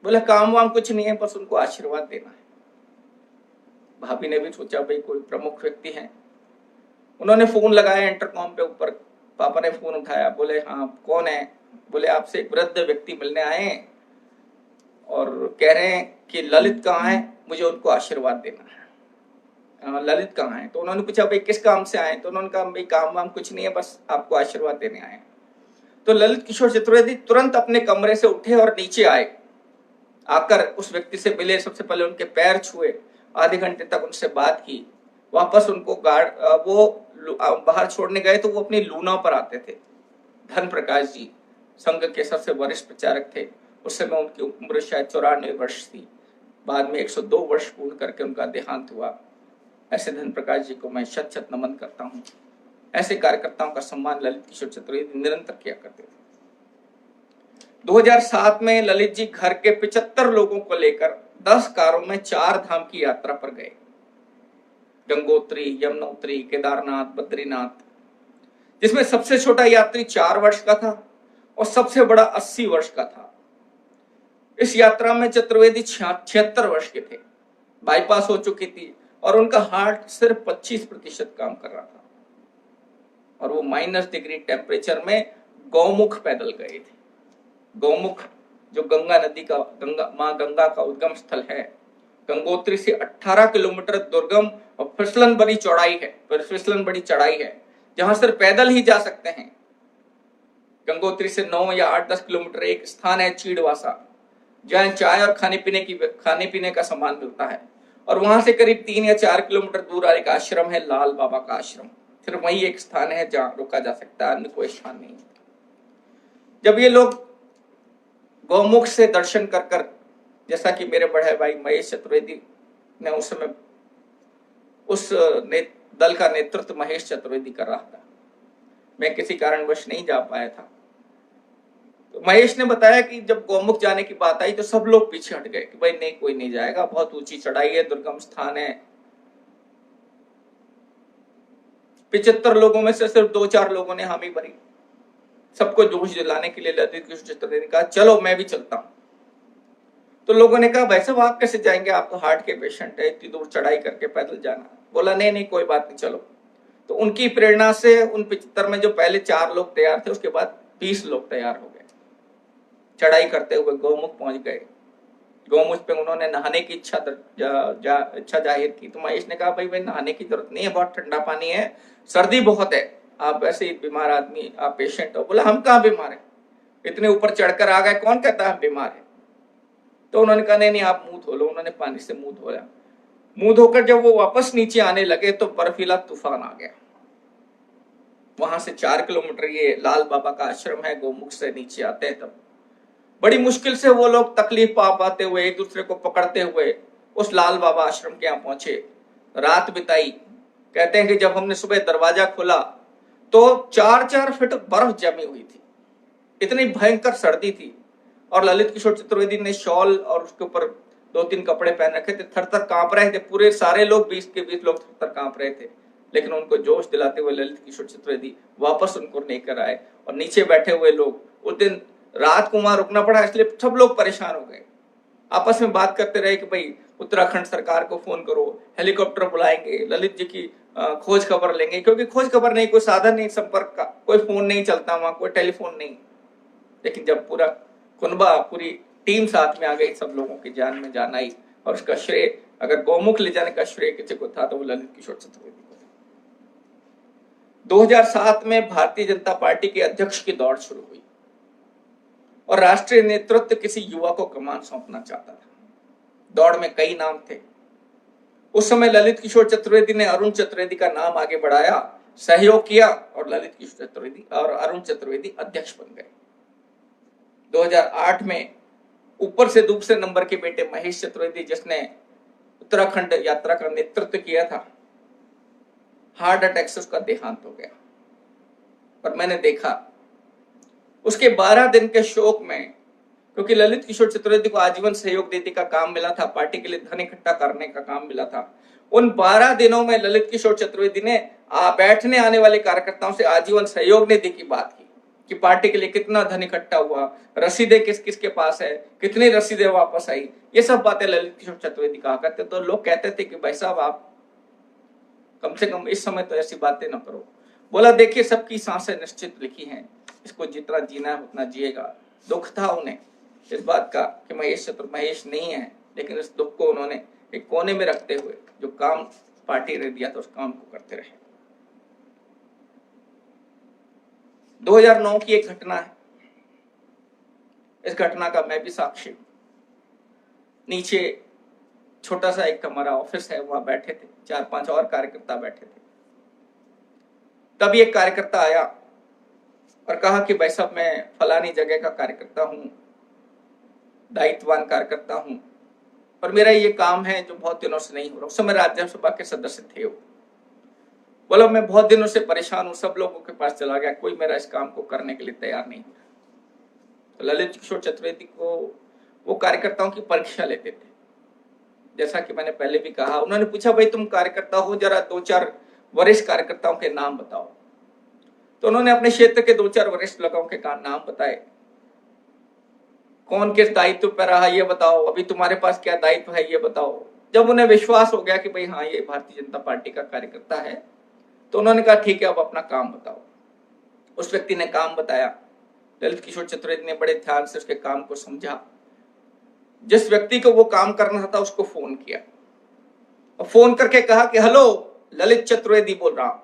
बोले काम वाम कुछ नहीं है, बस उनको आशीर्वाद देना है। भाभी ने भी सोचा भाई कोई प्रमुख व्यक्ति है। उन्होंने फोन लगाया इंटरकॉम पे ऊपर। पापा ने फोन उठाया, बोले हाँ कौन है? बोले आपसे एक वृद्ध व्यक्ति मिलने आए हैं और कह रहे हैं कि ललित कहाँ है, मुझे उनको आशीर्वाद देना है। ललित कहाँ है? तो उन्होंने पूछा भाई किस काम से आए? तो उन्होंने कहा भाई काम वाम कुछ नहीं है, बस आपको आशीर्वाद देने आए हैं। तो ललित किशोर चतुर्वेदी तुरंत अपने कमरे से उठे और नीचे आए, आकर उस व्यक्ति से मिले। सबसे पहले उनके पैर छुए, आधे घंटे तक उनसे बात की। वापस उनको वो बाहर छोड़ने गए तो वो अपनी लूना पर आते थे। धन प्रकाश जी संघ के सबसे वरिष्ठ प्रचारक थे। उस समय उनकी उम्र शायद 94 वर्ष थी। बाद में 102 वर्ष पूर्ण करके उनका देहांत हुआ। ऐसे धन प्रकाश जी को मैं शत शत नमन करता हूँ। ऐसे कार्यकर्ताओं का सम्मान ललित किशोर चतुर्वेदी निरंतर किया करते थे। 2007 में ललित जी घर के 75 लोगों को लेकर 10 कारों में 4 धाम की यात्रा पर गए। गंगोत्री, यमुनोत्री, केदारनाथ, बद्रीनाथ, जिसमें सबसे छोटा यात्री 4 वर्ष का था और सबसे बड़ा 80 वर्ष का था। इस यात्रा में चतुर्वेदी 76 वर्ष के थे। बाईपास हो चुकी थी और उनका हार्ट सिर्फ 25% काम कर रहा था और वो -डिग्री टेम्परेचर में गौमुख पैदल गए थे। गौमुख जो गंगा नदी का मां गंगा का उद्गम स्थल है। गंगोत्री से 18 किलोमीटर दुर्गम और फिसलन बड़ी चढ़ाई है जहां सिर्फ पैदल ही जा सकते हैं। गंगोत्री से 9 या 8-10 किलोमीटर एक स्थान है चीड़वासा, जहां चाय और खाने पीने का सामान मिलता है और वहां से करीब 3 या 4 किलोमीटर दूर एक आश्रम है, लाल बाबा का आश्रम। सिर्फ वही एक स्थान है जहां रुका जा सकता है, अन्य कोई स्थान नहीं। जब ये लोग गौमुख से दर्शन कर जैसा कि मेरे बड़े भाई महेश चतुर्वेदी ने उस समय दल का नेतृत्व महेश चतुर्वेदी कर रहा था, मैं किसी कारणवश नहीं जा पाया था। तो महेश ने बताया कि जब गौमुख जाने की बात आई तो सब लोग पीछे हट गए कि भाई नहीं, कोई नहीं जाएगा, बहुत ऊंची चढ़ाई है, दुर्गम स्थान है। 75 लोगों में से सिर्फ 2-4 लोगों ने हामी भरी। सबको जोश दिलाने के लिए ललित किशोर चतुर्वेदी ने कहा चलो मैं भी चलता हूं। तो लोगों ने कहा भाई साहब आप कैसे जाएंगे, आप तो हार्ट के पेशेंट है, इतनी दूर चढ़ाई करके पैदल जाना। बोला नहीं कोई बात नहीं, चलो। तो उनकी प्रेरणा से उन 75 में जो पहले 4 लोग तैयार थे, उसके बाद 20 लोग तैयार हो गए। चढ़ाई करते हुए गौमुख पहुंच गए। गौमुख पे उन्होंने नहाने की इच्छा जाहिर की। तो महेश ने कहा भाई नहाने की जरूरत नहीं है, बहुत ठंडा पानी है, सर्दी बहुत है, आप वैसे ही बीमार आदमी, आप पेशेंट हो। बोला हम कहाँ बीमार है, इतने ऊपर चढ़कर आ गए, कौन कहता है हम बीमार है। तो उन्होंने कहा नहीं आप मुंह धो लो। उन्होंने पानी से मुंह धोया। मुंह धोकर जब वो वापस नीचे आने लगे तो बर्फीला तूफान आ गया। वहां से 4 किलोमीटर ये लाल बाबा का आश्रम है, गौमुख से नीचे आते हैं तब बड़ी मुश्किल से वो लोग तकलीफ पाते हुए, एक दूसरे को पकड़ते हुए उस लाल बाबा आश्रम के यहाँ पहुंचे, रात बिताई। कहते हैं कि जब हमने सुबह दरवाजा खोला तो 4-4 फीट बर्फ जमी हुई थी, इतनी भयंकर सर्दी थी। और ललित किशोर चतुर्वेदी ने शॉल और उसके ऊपर 2-3 कपड़े पहन रखे थे, थर-थर कांप रहे थे। पूरे सारे लोग 20 के 20 लोग थर-थर कांप रहे थे, लेकिन उनको जोश दिलाते हुए ललित किशोर चतुर्वेदी वापस उनको लेकर आए। और नीचे बैठे हुए लोग, उस दिन रात को वहां रुकना पड़ा, इसलिए सब लोग परेशान हो गए। आपस में बात करते रहे कि भाई उत्तराखंड सरकार को फोन करो, हेलीकॉप्टर बुलाएंगे, ललित जी की खोज खबर लेंगे, क्योंकि खोज खबर नहीं, कोई साधन नहीं संपर्क का, कोई फोन नहीं चलता वहां, कोई टेलीफोन नहीं। लेकिन जब पूरा कुनबा, पूरी टीम साथ में आ गई, सब लोगों की जान में जान आई। और उसका श्रेय अगर गौमुख ले जाने का श्रेय किसी को था तो वो ललित किशोर चतुर्वेदी को था। 2007 में भारतीय जनता पार्टी के अध्यक्ष की दौड़ शुरू हुई और राष्ट्रीय नेतृत्व किसी युवा को कमान सौंपना चाहता था। दौड़ में कई नाम थे। उस समय ललित किशोर चतुर्वेदी ने अरुण चतुर्वेदी का नाम आगे बढ़ाया, सहयोग किया और ललित किशोर चतुर्वेदी और अरुण चतुर्वेदी अध्यक्ष बन गए। 2008 में ऊपर से दूसरे नंबर के बेटे महेश चतुर्वेदी, जिसने उत्तराखंड यात्रा का नेतृत्व किया था, हार्ट अटैक से उसका देहांत हो गया। और मैंने देखा उसके 12 दिन के शोक में, क्योंकि ललित किशोर चतुर्वेदी को आजीवन सहयोग देने का काम मिला था, पार्टी के लिए धन इकट्ठा करने का काम मिला था। उन 12 दिनों में ललित किशोर चतुर्वेदी ने बैठने आने वाले कार्यकर्ताओं से आजीवन सहयोग निधि की बात की कि पार्टी के लिए कितना धन इकट्ठा हुआ, रसीदें किस किस के पास है, कितनी रसीदें वापस आई, ये सब बातें ललित किशोर चतुर्वेदी कहा करते। तो लोग कहते थे कि भाई साहब आप कम से कम इस समय तो ऐसी बातें ना करो। बोला देखिए सबकी सांसें निश्चित लिखी हैं, इसको जितना जीना है उतना जिएगा। दुख था उन्हें इस बात का कि महेश महेश नहीं है, लेकिन इस दुख को उन्होंने एक कोने में रखते हुए जो काम पार्टी ने दिया था उस काम को करते रहे। 2009 की एक घटना है, इस घटना का मैं भी साक्षी हूं। नीचे छोटा सा एक हमारा ऑफिस है, वहां बैठे थे 4-5 और कार्यकर्ता बैठे थे। तभी एक कार्यकर्ता आया और कहा कि भाई साहब मैं फलानी जगह का कार्यकर्ता हूं, दायित्ववान कार्यकर्ता हूं, और मेरा ये काम है जो बहुत दिनों से नहीं हो रहा। उस समय राज्यसभा के सदस्य थे वो। बोला मैं बहुत दिनों से परेशान हूं, सब लोगों के पास चला गया, कोई मेरा इस काम को करने के लिए तैयार नहीं है। तो ललित किशोर चतुर्वेदी को वो कार्यकर्ताओं की परीक्षा लेते थे। जैसा कि मैंने पहले भी कहा, उन्होंने पूछा भाई तुम कार्यकर्ता हो, जरा 2-4 वरिष्ठ कार्यकर्ताओं के नाम बताओ। तो उन्होंने अपने क्षेत्र के 2-4 वरिष्ठ लोगों के नाम बताए। कौन किस दायित्व पर रहा ये बताओ, अभी तुम्हारे पास क्या दायित्व है ये बताओ। जब उन्हें विश्वास हो गया कि भाई हाँ ये भारतीय जनता पार्टी का कार्यकर्ता है, तो उन्होंने कहा ठीक है अब अपना काम बताओ। उस व्यक्ति ने काम बताया। ललित किशोर चतुर्वेदी ने बड़े ध्यान से उसके काम को समझा। जिस व्यक्ति को वो काम करना था उसको फोन किया और फोन करके कहा कि हेलो ललित चतुर्वेदी बोल रहा हूं,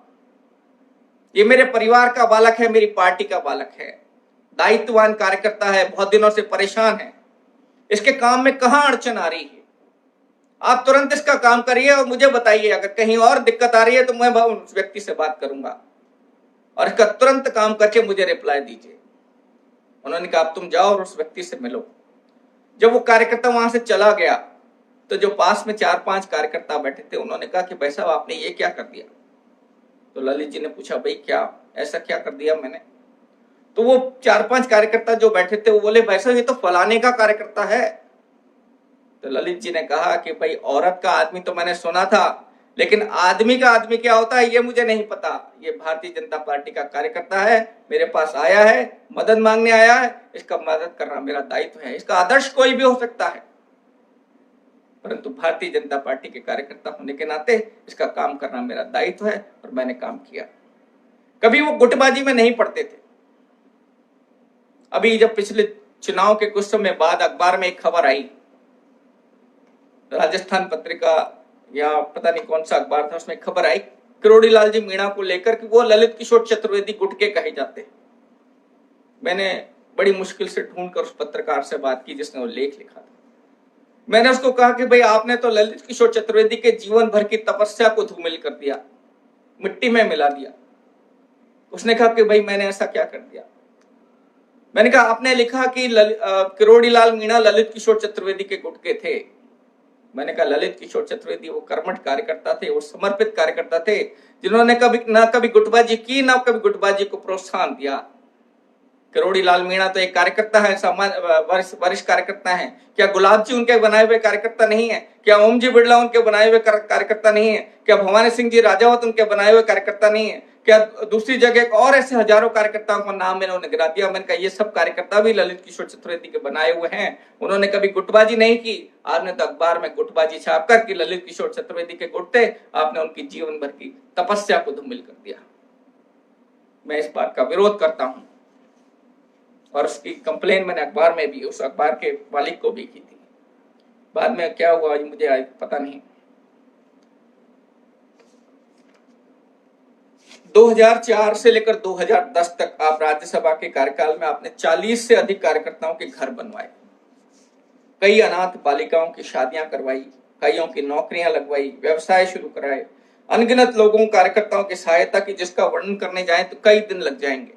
ये मेरे परिवार का बालक है, मेरी पार्टी का बालक है, दायित्ववान कार्यकर्ता है, बहुत दिनों से परेशान है, इसके काम में कहां अड़चन आ रही है, आप तुरंत इसका काम करिए और मुझे बताइए, अगर कहीं और दिक्कत आ रही है तो मैं उस व्यक्ति से बात करूंगा और इसका तुरंत काम करके मुझे रिप्लाई दीजिए। उन्होंने कहा तुम जाओ और उस व्यक्ति से मिलो। जब वो कार्यकर्ता वहां से चला गया तो जो पास में 4-5 कार्यकर्ता बैठे थे उन्होंने कहा कि भाई साहब आपने ये क्या कर दिया। तो ललित जी ने पूछा भाई क्या ऐसा क्या कर दिया मैंने। तो वो 4-5 कार्यकर्ता जो बैठे थे वो बोले भाई साहब ये तो फलाने का कार्यकर्ता है। तो ललित जी ने कहा कि भाई औरत का आदमी तो मैंने सुना था, लेकिन आदमी का आदमी क्या होता है ये मुझे नहीं पता। ये भारतीय जनता पार्टी का कार्यकर्ता है, मेरे पास आया है, मदद मांगने आया है, इसका मदद करना मेरा दायित्व है। इसका आदर्श कोई भी हो सकता है, परंतु भारतीय जनता पार्टी के कार्यकर्ता होने के नाते इसका काम करना मेरा दायित्व है और मैंने काम किया। कभी वो गुटबाजी में नहीं पड़ते थे। अभी जब पिछले चुनाव के कुछ समय बाद अखबार में एक खबर आई, राजस्थान पत्रिका या पता नहीं कौन सा अखबार था, उसमें खबर आई किरोड़ीलाल जी मीणा को लेकर कि वो ललित किशोर चतुर्वेदी गुटके कहे जाते। मैंने बड़ी मुश्किल से ढूंढकर उस पत्रकार से बात की जिसने वो लेख लिखा था। मैंने उसको कहा कि भाई आपने तो ललित किशोर चतुर्वेदी के जीवन भर की तपस्या को धूमिल कर दिया, मिट्टी में मिला दिया। उसने कहा कि भाई मैंने ऐसा क्या कर दिया। मैंने कहा आपने लिखा कि किरोड़ीलाल मीणा ललित किशोर चतुर्वेदी के गुटके थे। मैंने कहा ललित किशोर चतुर्वेदी वो कर्मठ कार्यकर्ता थे, वो समर्पित कार्यकर्ता थे, जिन्होंने कभी गुटबाजी की, ना कभी गुटबाजी को प्रोत्साहन दिया। किरोड़ीलाल मीणा तो एक कार्यकर्ता है, वरिष्ठ कार्यकर्ता है। क्या गुलाब जी उनके बनाए हुए कार्यकर्ता नहीं है? क्या ओम जी बिरला उनके बनाए हुए कार्यकर्ता नहीं है? क्या भवानी सिंह जी राजावत उनके बनाए हुए कार्यकर्ता नहीं है? क्या दूसरी जगह और ऐसे हजारों कार्यकर्ताओं का नाम मैंने गिरा दिया। मैंने कहा ये सब कार्यकर्ता भी ललित किशोर चतुर्वेदी के बनाए हुए हैं, उन्होंने कभी गुटबाजी नहीं की। आपने तो अखबार में गुटबाजी छापकर कि ललित किशोर चतुर्वेदी के गुट थे, आपने उनकी जीवन भर की तपस्या को धूमिल कर दिया। मैं इस बात का विरोध करता हूं और उसकी कंप्लेन मैंने अखबार में भी उस अखबार के मालिक को भी की थी। बाद में क्या हुआ मुझे पता नहीं। 2004 से लेकर 2010 तक आप राज्यसभा के कार्यकाल में आपने 40 से अधिक कार्यकर्ताओं के घर बनवाए, कई अनाथ बालिकाओं की शादियां करवाई, कईयों की नौकरियां लगवाई, व्यवसाय शुरू कराए, अनगिनत लोगों कार्यकर्ताओं की सहायता की जिसका वर्णन करने जाए तो कई दिन लग जाएंगे।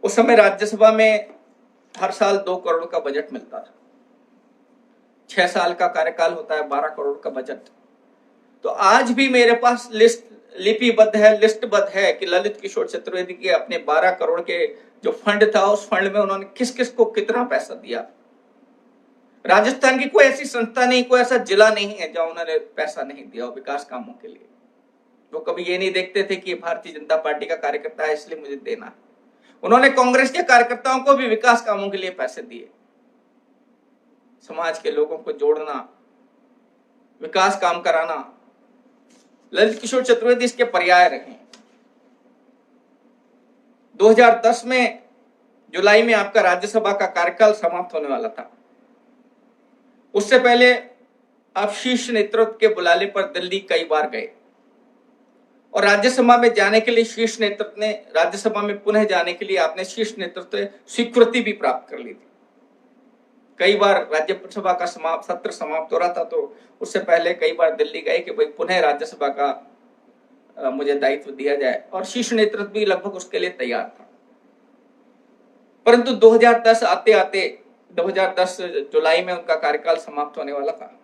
उस समय राज्यसभा में हर साल 2 करोड़ का बजट मिलता था। 6 साल का कार्यकाल होता है, 12 करोड़ का बजट। तो आज भी मेरे पास लिस्ट लिपिबद्ध है, लिस्टबद्ध है कि ललित किशोर चतुर्वेदी के अपने 12 करोड़ के जो फंड था उस फंड में उन्होंने किस किस को कितना पैसा दिया। राजस्थान की कोई ऐसी संस्था नहीं, कोई ऐसा जिला नहीं है जहां उन्होंने पैसा नहीं दिया विकास कामों के लिए। वो कभी ये नहीं देखते थे कि ये भारतीय जनता पार्टी का कार्यकर्ता है इसलिए मुझे देना है। उन्होंने कांग्रेस के कार्यकर्ताओं को भी विकास कामों के लिए पैसे दिए। समाज के लोगों को जोड़ना, विकास काम कराना, ललित किशोर चतुर्वेदी इसके पर्याय रहे। 2010 में जुलाई में आपका राज्यसभा का कार्यकाल समाप्त होने वाला था। उससे पहले आप शीर्ष नेतृत्व के बुलाने पर दिल्ली कई बार गए और राज्यसभा में जाने के लिए शीर्ष नेतृत्व ने, राज्यसभा में पुनः जाने के लिए आपने शीर्ष नेतृत्व से स्वीकृति भी प्राप्त कर ली थी। कई बार राज्यसभा का सत्र समाप्त हो रहा था तो उससे पहले कई बार दिल्ली गए कि भाई पुनः राज्यसभा का मुझे दायित्व दिया जाए, और शीर्ष नेतृत्व भी लगभग उसके लिए तैयार था। परंतु 2010 आते आते 2010 जुलाई में उनका कार्यकाल समाप्त होने वाला था।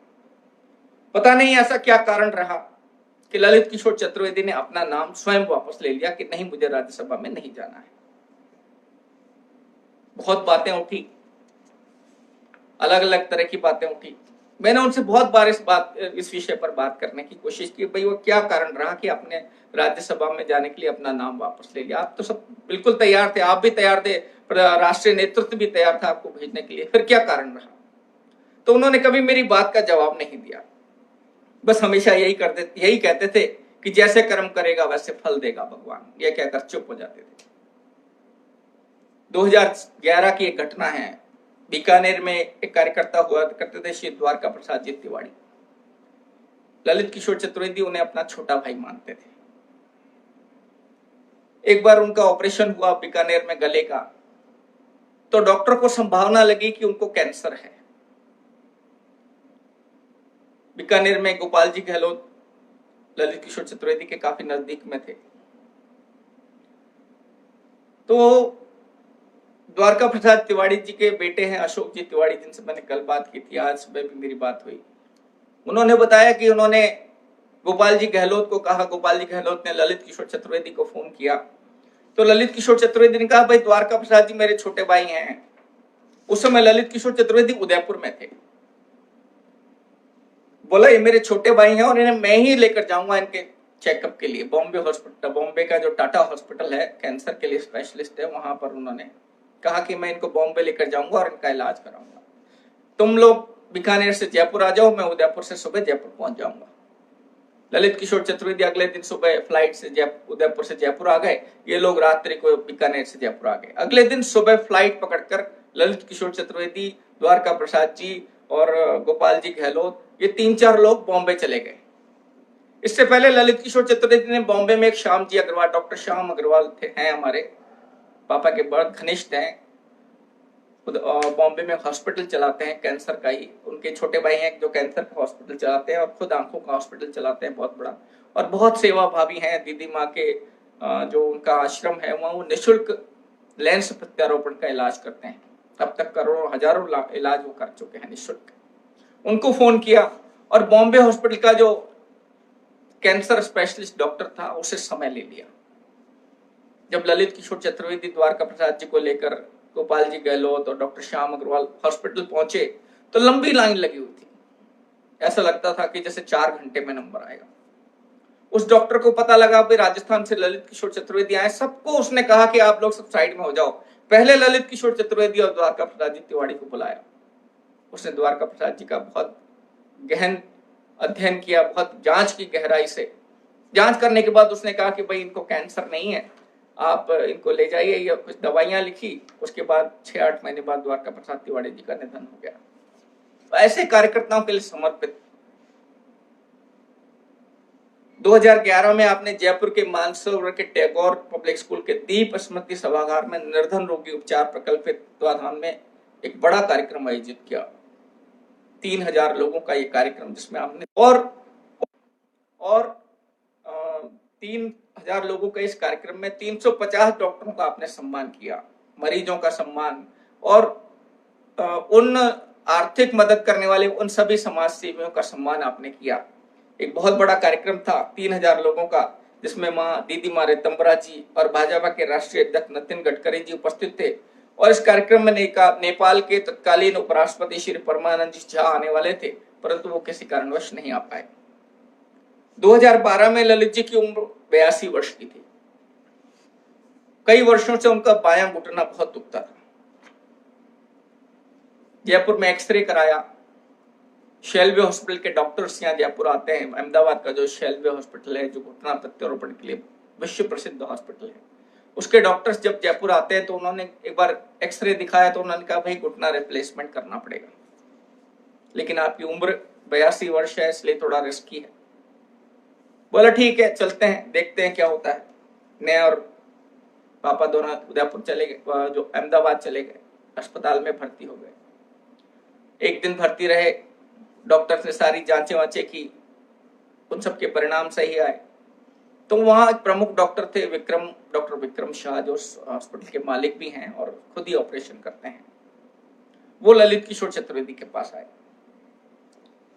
पता नहीं ऐसा क्या कारण रहा कि ललित किशोर चतुर्वेदी ने अपना नाम स्वयं वापस ले लिया कि नहीं, मुझे राज्यसभा में नहीं जाना है। बहुत बातें उठी, अलग अलग तरह की बातें उठी। मैंने उनसे बहुत बार इस विषय पर बात करने की कोशिश की, भाई वो क्या कारण रहा कि आपने राज्यसभा में जाने के लिए अपना नाम वापस ले लिया। आप तो सब बिल्कुल तैयार थे, आप भी तैयार थे, राष्ट्रीय नेतृत्व भी तैयार था आपको भेजने के लिए, फिर क्या कारण रहा? तो उन्होंने कभी मेरी बात का जवाब नहीं दिया, बस हमेशा यही कहते थे कि जैसे कर्म करेगा वैसे फल देगा भगवान, ये कहकर चुप हो जाते थे। 2011 की एक घटना है, बीकानेर में एक कार्यकर्ता हुआ करते थे श्री द्वारका प्रसाद जी तिवारी। ललित किशोर चतुर्वेदी उन्हें अपना छोटा भाई मानते थे। एक बार उनका ऑपरेशन हुआ बीकानेर में गले का, तो डॉक्टर को संभावना लगी कि उनको कैंसर है। बीकानेर में गोपाल जी गहलोत ललित किशोर चतुर्वेदी के काफी नजदीक में थे। तो द्वारका प्रसाद तिवारी जी के बेटे हैं अशोक जी तिवारी, जिनसे मैंने कल बात की थी, आज सुबह भी मेरी बात हुई। उन्होंने बताया कि उन्होंने गोपाल जी गहलोत को कहा, गोपाल जी गहलोत ने ललित किशोर चतुर्वेदी को फोन किया, तो ललित किशोर चतुर्वेदी ने कहा, भाई द्वारका प्रसाद जी मेरे छोटे भाई हैं। उस समय ललित किशोर चतुर्वेदी उदयपुर में थे। बोला ये मेरे छोटे भाई हैं और इन्हें मैं ही लेकर जाऊंगा इनके चेकअप के लिए। बॉम्बे हॉस्पिटल, बॉम्बे का जो टाटा हॉस्पिटल है, कैंसर के लिए स्पेशलिस्ट है, वहां पर उन्होंने कहा कि मैं इनको बॉम्बे लेकर जाऊंगा और इनका इलाज कराऊंगा। तुम लोग बीकानेर से जयपुर आ जाओ, मैं उदयपुर से सुबह जयपुर पहुंच जाऊंगा। ललित किशोर चतुर्वेदी अगले दिन सुबह फ्लाइट से उदयपुर से जयपुर आ गए। ये लोग रात्रि को बीकानेर से जयपुर आ गए। अगले दिन सुबह फ्लाइट पकड़कर ललित किशोर चतुर्वेदी, द्वारका प्रसाद जी और गोपाल जी गहलोत, ये 3-4 लोग बॉम्बे चले गए। इससे पहले ललित किशोर चतुर्वेदी ने बॉम्बे में एक श्याम जी अग्रवाल, डॉक्टर श्याम अग्रवाल हैं, हमारे पापा के बहुत घनिष्ठ हैं, बॉम्बे में हॉस्पिटल चलाते हैं कैंसर का ही। उनके छोटे भाई हैं जो कैंसर का हॉस्पिटल चलाते हैं और खुद आंखों का हॉस्पिटल चलाते हैं बहुत बड़ा, और बहुत सेवा भावी हैं। दीदी माँ के जो उनका आश्रम है वहाँ वो निःशुल्क लेंस प्रत्यारोपण का इलाज करते हैं। अब तक करोड़ों हजारों इलाज वो कर चुके हैं निःशुल्क। उनको फोन किया और बॉम्बे हॉस्पिटल का जो कैंसर स्पेशलिस्ट डॉक्टर था उसे समय ले लिया। जब ललित किशोर चतुर्वेदी द्वारका प्रसाद जी को लेकर गोपाल जी गहलोत और डॉक्टर श्याम अग्रवाल हॉस्पिटल पहुंचे तो लंबी लाइन लगी हुई थी। ऐसा लगता था कि जैसे 4 घंटे में नंबर आएगा। उस डॉक्टर को पता लगा कि राजस्थान से ललित किशोर चतुर्वेदी आए। सबको उसने कहा कि आप लोग सब साइड में हो जाओ। पहले ललित किशोर चतुर्वेदी और द्वारका प्रसाद जी तिवारी को बुलाया। उसने द्वारका प्रसाद जी का बहुत गहन अध्ययन किया, बहुत जांच की गहराई से। जांच करने के बाद उसने कहा कि भाई इनको कैंसर नहीं है, आप इनको ले जाइए। या कुछ दवाइयां लिखी। उसके बाद 6-8 महीने बाद द्वारका प्रसाद तिवारी जी का निधन हो गया। तो ऐसे कार्यकर्ताओं के लिए समर्पित 2011 में आपने जयपुर के मानसरोवर के टैगोर पब्लिक स्कूल के दीप स्मृति सभागार में निर्धन रोगी उपचार प्रकल्प के तत्वाधान में एक बड़ा कार्यक्रम आयोजित किया। 3000 लोगों का ये कार्यक्रम, जिसमें आपने और 3000 लोगों के इस कार्यक्रम में 350 डॉक्टरों का आपने सम्मान किया, मरीजों का सम्मान, और उन आर्थिक मदद करने वाले उन सभी समाज सेवियों का सम्मान आपने किया। एक बहुत बड़ा कार्यक्रम था 3000 लोगों का, जिसमें दीदी माँ रितंबरा जी और भाजपा के राष्ट्रीय अध्यक्ष नितिन गडकरी जी उपस्थित थे। और इस कार्यक्रम में नेपाल के तत्कालीन उपराष्ट्रपति श्री परमानंद जी झा आने वाले थे, परंतु वो किसी कारणवश नहीं आ पाए। 2012 में ललित जी की उम्र 82 वर्ष की थी। कई वर्षों से उनका बायां घुटना बहुत दुखता था। जयपुर में एक्सरे कराया। शेल्वे हॉस्पिटल के डॉक्टर्स यहाँ जयपुर आते हैं। अहमदाबाद का जो शेल्वे हॉस्पिटल है, जो घुटना प्रत्यारोपण के लिए विश्व प्रसिद्ध हॉस्पिटल है, उसके डॉक्टर्स जब जयपुर आते हैं तो उन्होंने एक बार एक्सरे दिखाया तो उन्होंने कहा भाई घुटना रिप्लेसमेंट करना पड़ेगा, लेकिन आपकी उम्र 82 वर्ष है, इसलिए थोड़ा रिस्की है। बोला ठीक है, चलते हैं, देखते हैं क्या होता है। मैं और पापा दोनों उदयपुर चले गए, जो अहमदाबाद चले गए, अस्पताल में भर्ती हो गए। एक दिन भर्ती रहे, डॉक्टर ने सारी जांचें वांचें की, उन सब के परिणाम सही आए। तो वहाँ एक प्रमुख डॉक्टर थे, डॉक्टर विक्रम शाह, जो हॉस्पिटल के मालिक भी हैं और खुद ही ऑपरेशन करते हैं। वो ललित किशोर चतुर्वेदी के पास आए,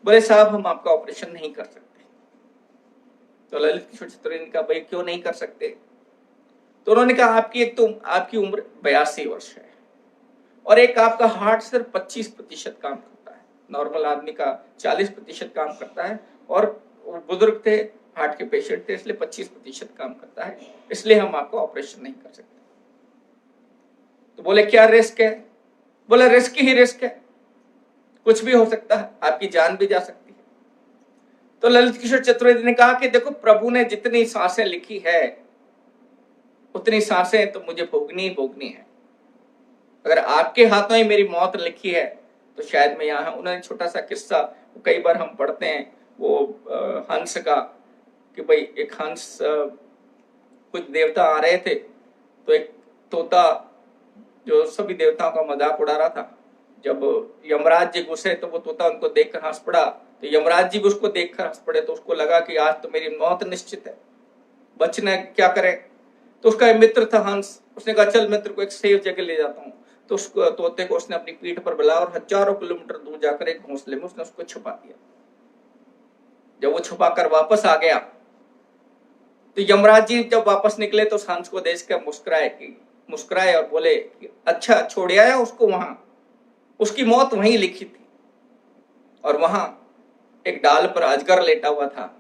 बोले साहब हम आपका ऑपरेशन नहीं कर सकते। तो ललित किशोर चतुर्वेदी ने कहा भाई क्यों नहीं कर सकते? तो उन्होंने कहा आपकी उम्र 82 वर्ष है और एक आपका हार्ट सिर्फ 25% काम करता है, नॉर्मल आदमी का 40% काम करता है, और बुजुर्ग थे, हार्ट के पेशेंट थे, इसलिए 25% काम करता है, इसलिए हम आपको ऑपरेशन नहीं कर सकते। तो बोले क्या रिस्क है? बोले रिस्क ही रिस्क है, कुछ भी हो सकता है, आपकी जान भी जा सकती है। तो ललित किशोर चतुर्वेदी ने कहा कि देखो, प्रभु ने जितनी सांसें लिखी है उतनी सांसें तो मुझे भोगनी ही भोगनी है। अगर आपके हाथों ही मेरी मौत लिखी है तो शायद मैं यहाँ। उन्होंने छोटा सा किस्सा कई बार हम पढ़ते हैं, वो हंस का, कि भाई एक हंस, कुछ देवता आ रहे थे तो एक तोता जो सभी देवताओं का मजाक उड़ा रहा था, जब यमराज जी घुसे तो वो तोता उनको देखकर हंस पड़ा। तो यमराज जी भी उसको देखकर हंस पड़े, तो उसको लगा कि आज तो मेरी मौत निश्चित है, बचना क्या करें। तो उसका एक मित्र था हंस, उसने कहा चल मैं तेरे को एक सेफ जगह ले जाता हूँ। तो उसको तोते को उसने अपनी पीठ पर बुलाया और हजारों किलोमीटर दूर जाकर एक घोंसले में उसने उसको छुपा दिया। जब वो छुपा कर वापस आ गया तो यमराज जी जब वापस निकले तो हंस को देख कर मुस्कुराए और बोले कि अच्छा छोड़ आया उसको, वहां उसकी मौत वहीं लिखी थी। और वहां एक डाल पर अजगर लेटा हुआ था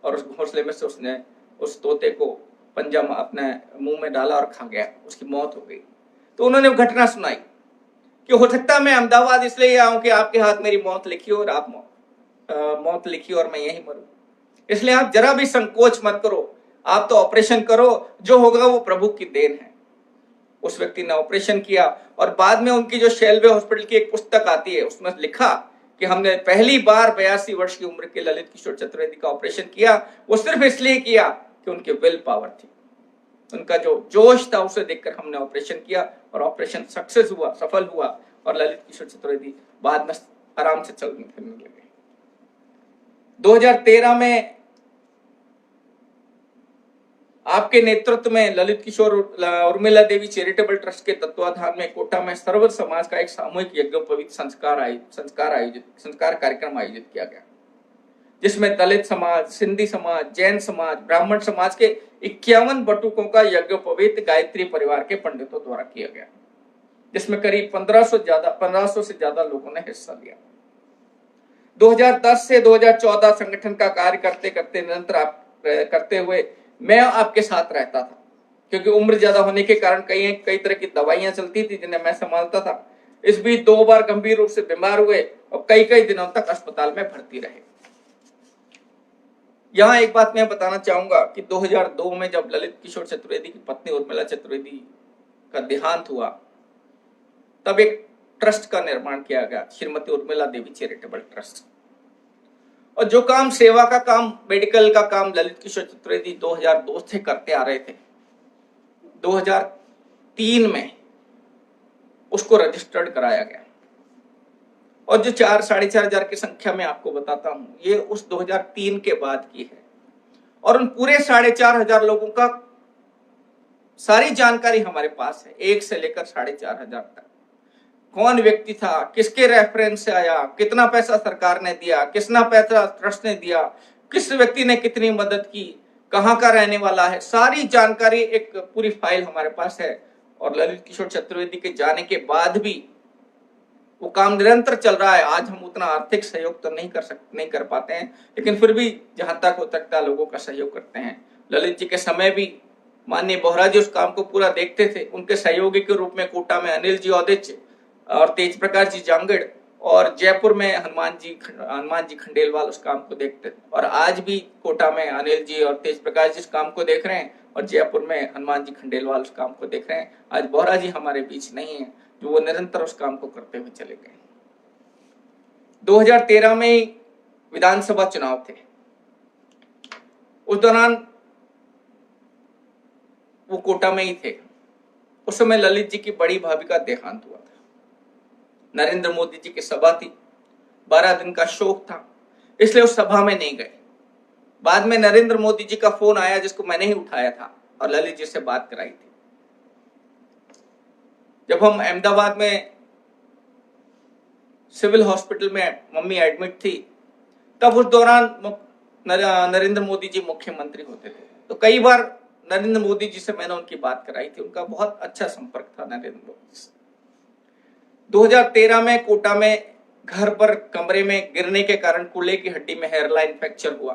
और उस घोंसले में से उसने उस तोते को पंजा अपने मुंह में डाला और खा गया, उसकी मौत हो गई। तो उन्होंने घटना सुनाई कि हो सकता है मैं अहमदाबाद इसलिए आया हूं कि आपके हाथ मेरी मौत लिखी और आप मौत लिखी और मैं यहीं मरूं, इसलिए आप जरा भी संकोच मत करो, आप तो ऑपरेशन करो, जो होगा वो प्रभु की देन है। उस व्यक्ति ने ऑपरेशन किया और बाद में उनकी जो शेल्वे हॉस्पिटल की एक पुस्तक आती है उसमें लिखा कि हमने पहली बार 82 वर्ष की उम्र के ललित किशोर चतुर्वेदी का ऑपरेशन किया। वो सिर्फ इसलिए किया कि उनकी विल पावर थी, उनका जो जोश था उसे देखकर हमने ऑपरेशन किया और ऑपरेशन सक्सेस हुआ, सफल हुआ, और ललित किशोर चतुर्वेदी बाद में आराम से चलने फिरने लगे। 2013 में आपके नेतृत्व में ललित किशोर उर्मिला देवी चैरिटेबल ट्रस्ट के तत्वाधान में कोटा में सर्व समाज का एक सामूहिक यज्ञोपवीत संस्कार कार्यक्रम आयोजित किया गया, जिसमें दलित समाज, सिंधी समाज, जैन समाज, ब्राह्मण समाज के 51 बटुकों का यज्ञोपवीत गायत्री परिवार के पंडितों द्वारा किया गया, जिसमें करीब 1500 से ज्यादा लोगों ने हिस्सा लिया। 2010 से 2014 संगठन का कार्य करते हुए मैं आपके साथ रहता था, क्योंकि उम्र ज्यादा होने के कारण कई तरह की दवाइयां चलती थी जिन्हें मैं संभालता था। इस बीच 2 बार गंभीर रूप से बीमार हुए और कई दिनों तक अस्पताल में भर्ती रहे। यहाँ एक बात मैं बताना चाहूंगा कि 2002 में जब ललित किशोर चतुर्वेदी की पत्नी उर्मिला चतुर्वेदी का देहांत हुआ, तब एक ट्रस्ट का निर्माण किया गया, श्रीमती उर्मिला देवी चैरिटेबल ट्रस्ट। और जो काम, सेवा का काम, मेडिकल का काम ललित किशोर चतुर्वेदी 2002 से करते आ रहे थे, 2003 में उसको रजिस्टर्ड कराया गया। और जो 4-4.5 की संख्या में आपको बताता हूं, ये उस 2003 के बाद की है। और उन पूरे 4,500 लोगों का सारी जानकारी हमारे पास है, 1 से लेकर 4,500 तक। कौन व्यक्ति था, किसके रेफरेंस से आया, कितना पैसा सरकार ने दिया, कितना पैसा ट्रस्ट ने दिया, किस व्यक्ति ने कितनी मदद की, कहाँ का रहने वाला है, सारी जानकारी एक पूरी फाइल हमारे पास है। और ललित किशोर चतुर्वेदी के जाने के बाद भी वो काम निरंतर चल रहा है। आज हम उतना आर्थिक सहयोग तो नहीं कर पाते हैं, लेकिन फिर भी जहां तक हो सकता है लोगों का सहयोग करते हैं। ललित जी के समय भी माननीय बोहरा जी उस काम को पूरा देखते थे। उनके सहयोगी के रूप में कोटा में अनिल जी औदिच और तेज प्रकाश जी जांगड़ और जयपुर में हनुमान जी खंडेलवाल उस काम को देखते थे। और आज भी कोटा में अनिल जी और तेज प्रकाश जी इस काम को देख रहे हैं और जयपुर में हनुमान जी खंडेलवाल उस काम को देख रहे हैं। आज बोहरा जी हमारे बीच नहीं है, जो वो निरंतर उस काम को करते हुए चले गए। 2013 में विधानसभा चुनाव थे। उस दौरान वो कोटा में ही थे। उस समय ललित जी की बड़ी भाभी का देहांत हुआ था। नरेंद्र मोदी जी की सभा थी, 12 दिन का शोक था, इसलिए उस सभा में नहीं गए। बाद में नरेंद्र मोदी जी का फोन आया, जिसको मैंने ही उठाया था और ललित जी से बात कराई थी। जब हम अहमदाबाद में सिविल हॉस्पिटल में मम्मी एडमिट थी, तब उस दौरान नरेंद्र मोदी जी मुख्यमंत्री होते थे, तो कई बार नरेंद्र मोदी जी से मैंने उनकी बात कराई थी। उनका बहुत अच्छा संपर्क था नरेंद्र मोदी से। 2013 में कोटा में घर पर कमरे में गिरने के कारण कूल्हे की हड्डी में हेयरलाइन फ्रैक्चर हुआ,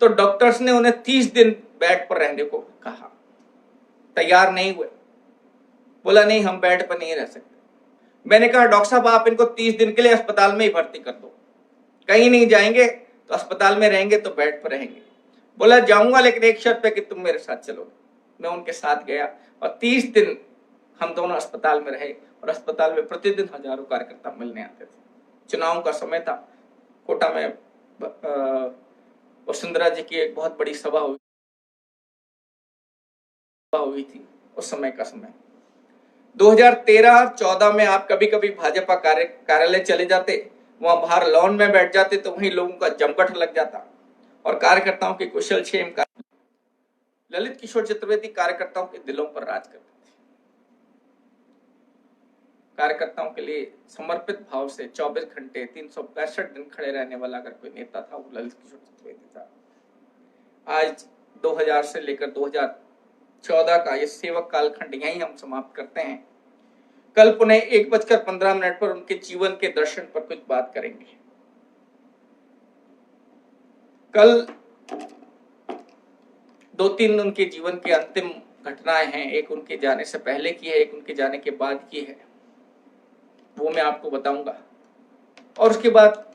तो डॉक्टर्स ने उन्हें 30 दिन बेड पर रहने को कहा। तैयार नहीं हुए, बोला नहीं हम बेड पर नहीं रह सकते। मैंने कहा डॉक्टर साहब आप इनको 30 दिन के लिए अस्पताल में ही भर्ती कर दो, कहीं नहीं जाएंगे तो अस्पताल में रहेंगे तो बेड पर रहेंगे। बोला जाऊंगा लेकिन एक शर्त पे कि तुम मेरे साथ चलोगे। मैं उनके साथ गया और 30 दिन हम दोनों अस्पताल में रहे और अस्पताल में प्रतिदिन हजारों कार्यकर्ता मिलने आते थे। चुनाव का समय था, कोटा में वसुंधरा जी की एक बहुत बड़ी सभा हुई थी। उस समय का समय 2013-14 में आप कभी कभी भाजपा कार्यालय चले जाते, वहां बाहर लॉन में बैठ जाते तो वहीं लोगों का जमघट लग जाता और कार्यकर्ताओं के कुशल क्षेम का ललित किशोर चतुर्वेदी कार्यकर्ताओं के दिलों पर राज करते थे। कार्यकर्ताओं के लिए समर्पित भाव से 24 घंटे 365 दिन खड़े रहने वाला अगर कोई नेता था वो ललित किशोर चतुर्वेदी था। आज 2000 से लेकर 2014 का ये सेवक कालखंड यहीं हम समाप्त करते हैं। कल पुनः 1:15 पर उनके जीवन के दर्शन पर कुछ बात करेंगे। कल 2-3 उनके जीवन की अंतिम घटनाएं हैं। एक उनके जाने से पहले की है, एक उनके जाने के बाद की है, वो मैं आपको बताऊंगा। और उसके बाद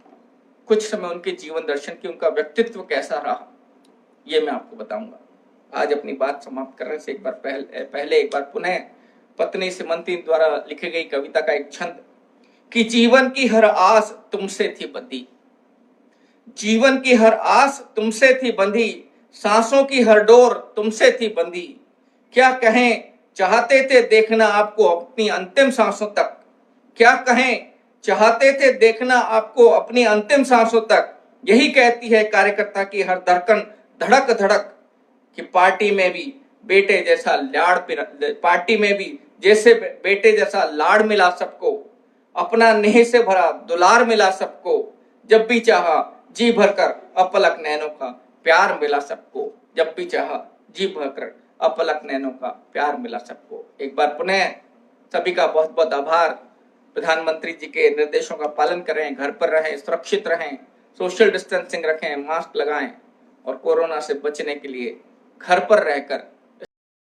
कुछ समय उनके जीवन दर्शन की, उनका व्यक्तित्व कैसा रहा, ये मैं आपको बताऊंगा। आज अपनी बात समाप्त करने से एक बार पहले एक बार पुनः पत्नी सिमंती द्वारा लिखी गई कविता का एक छंद कि जीवन की हर आस तुमसे थी बंधी, जीवन की हर आस तुमसे थी बंधी, सांसों की हर डोर तुमसे थी बंधी, क्या कहें चाहते थे देखना आपको अपनी अंतिम सांसों तक, क्या कहें चाहते थे देखना आपको अपनी अंतिम सांसों तक, यही कहती है कार्यकर्ता की हर धड़कन धड़क धड़क कि पार्टी में भी बेटे जैसा लाड़ मिला सबको, अपना नेह से भरा दुलार मिला सबको, जब भी चाहा जी भरकर अपलक नैनों का प्यार मिला सबको, जब भी चाहा जी भरकर अपलक नैनों का प्यार मिला सबको। एक बार पुनः सभी का बहुत बहुत आभार। प्रधानमंत्री जी के निर्देशों का पालन करें, घर पर रहें, सुरक्षित रहें, सोशल डिस्टेंसिंग रखें, मास्क लगाएं और कोरोना से बचने के लिए घर पर रहकर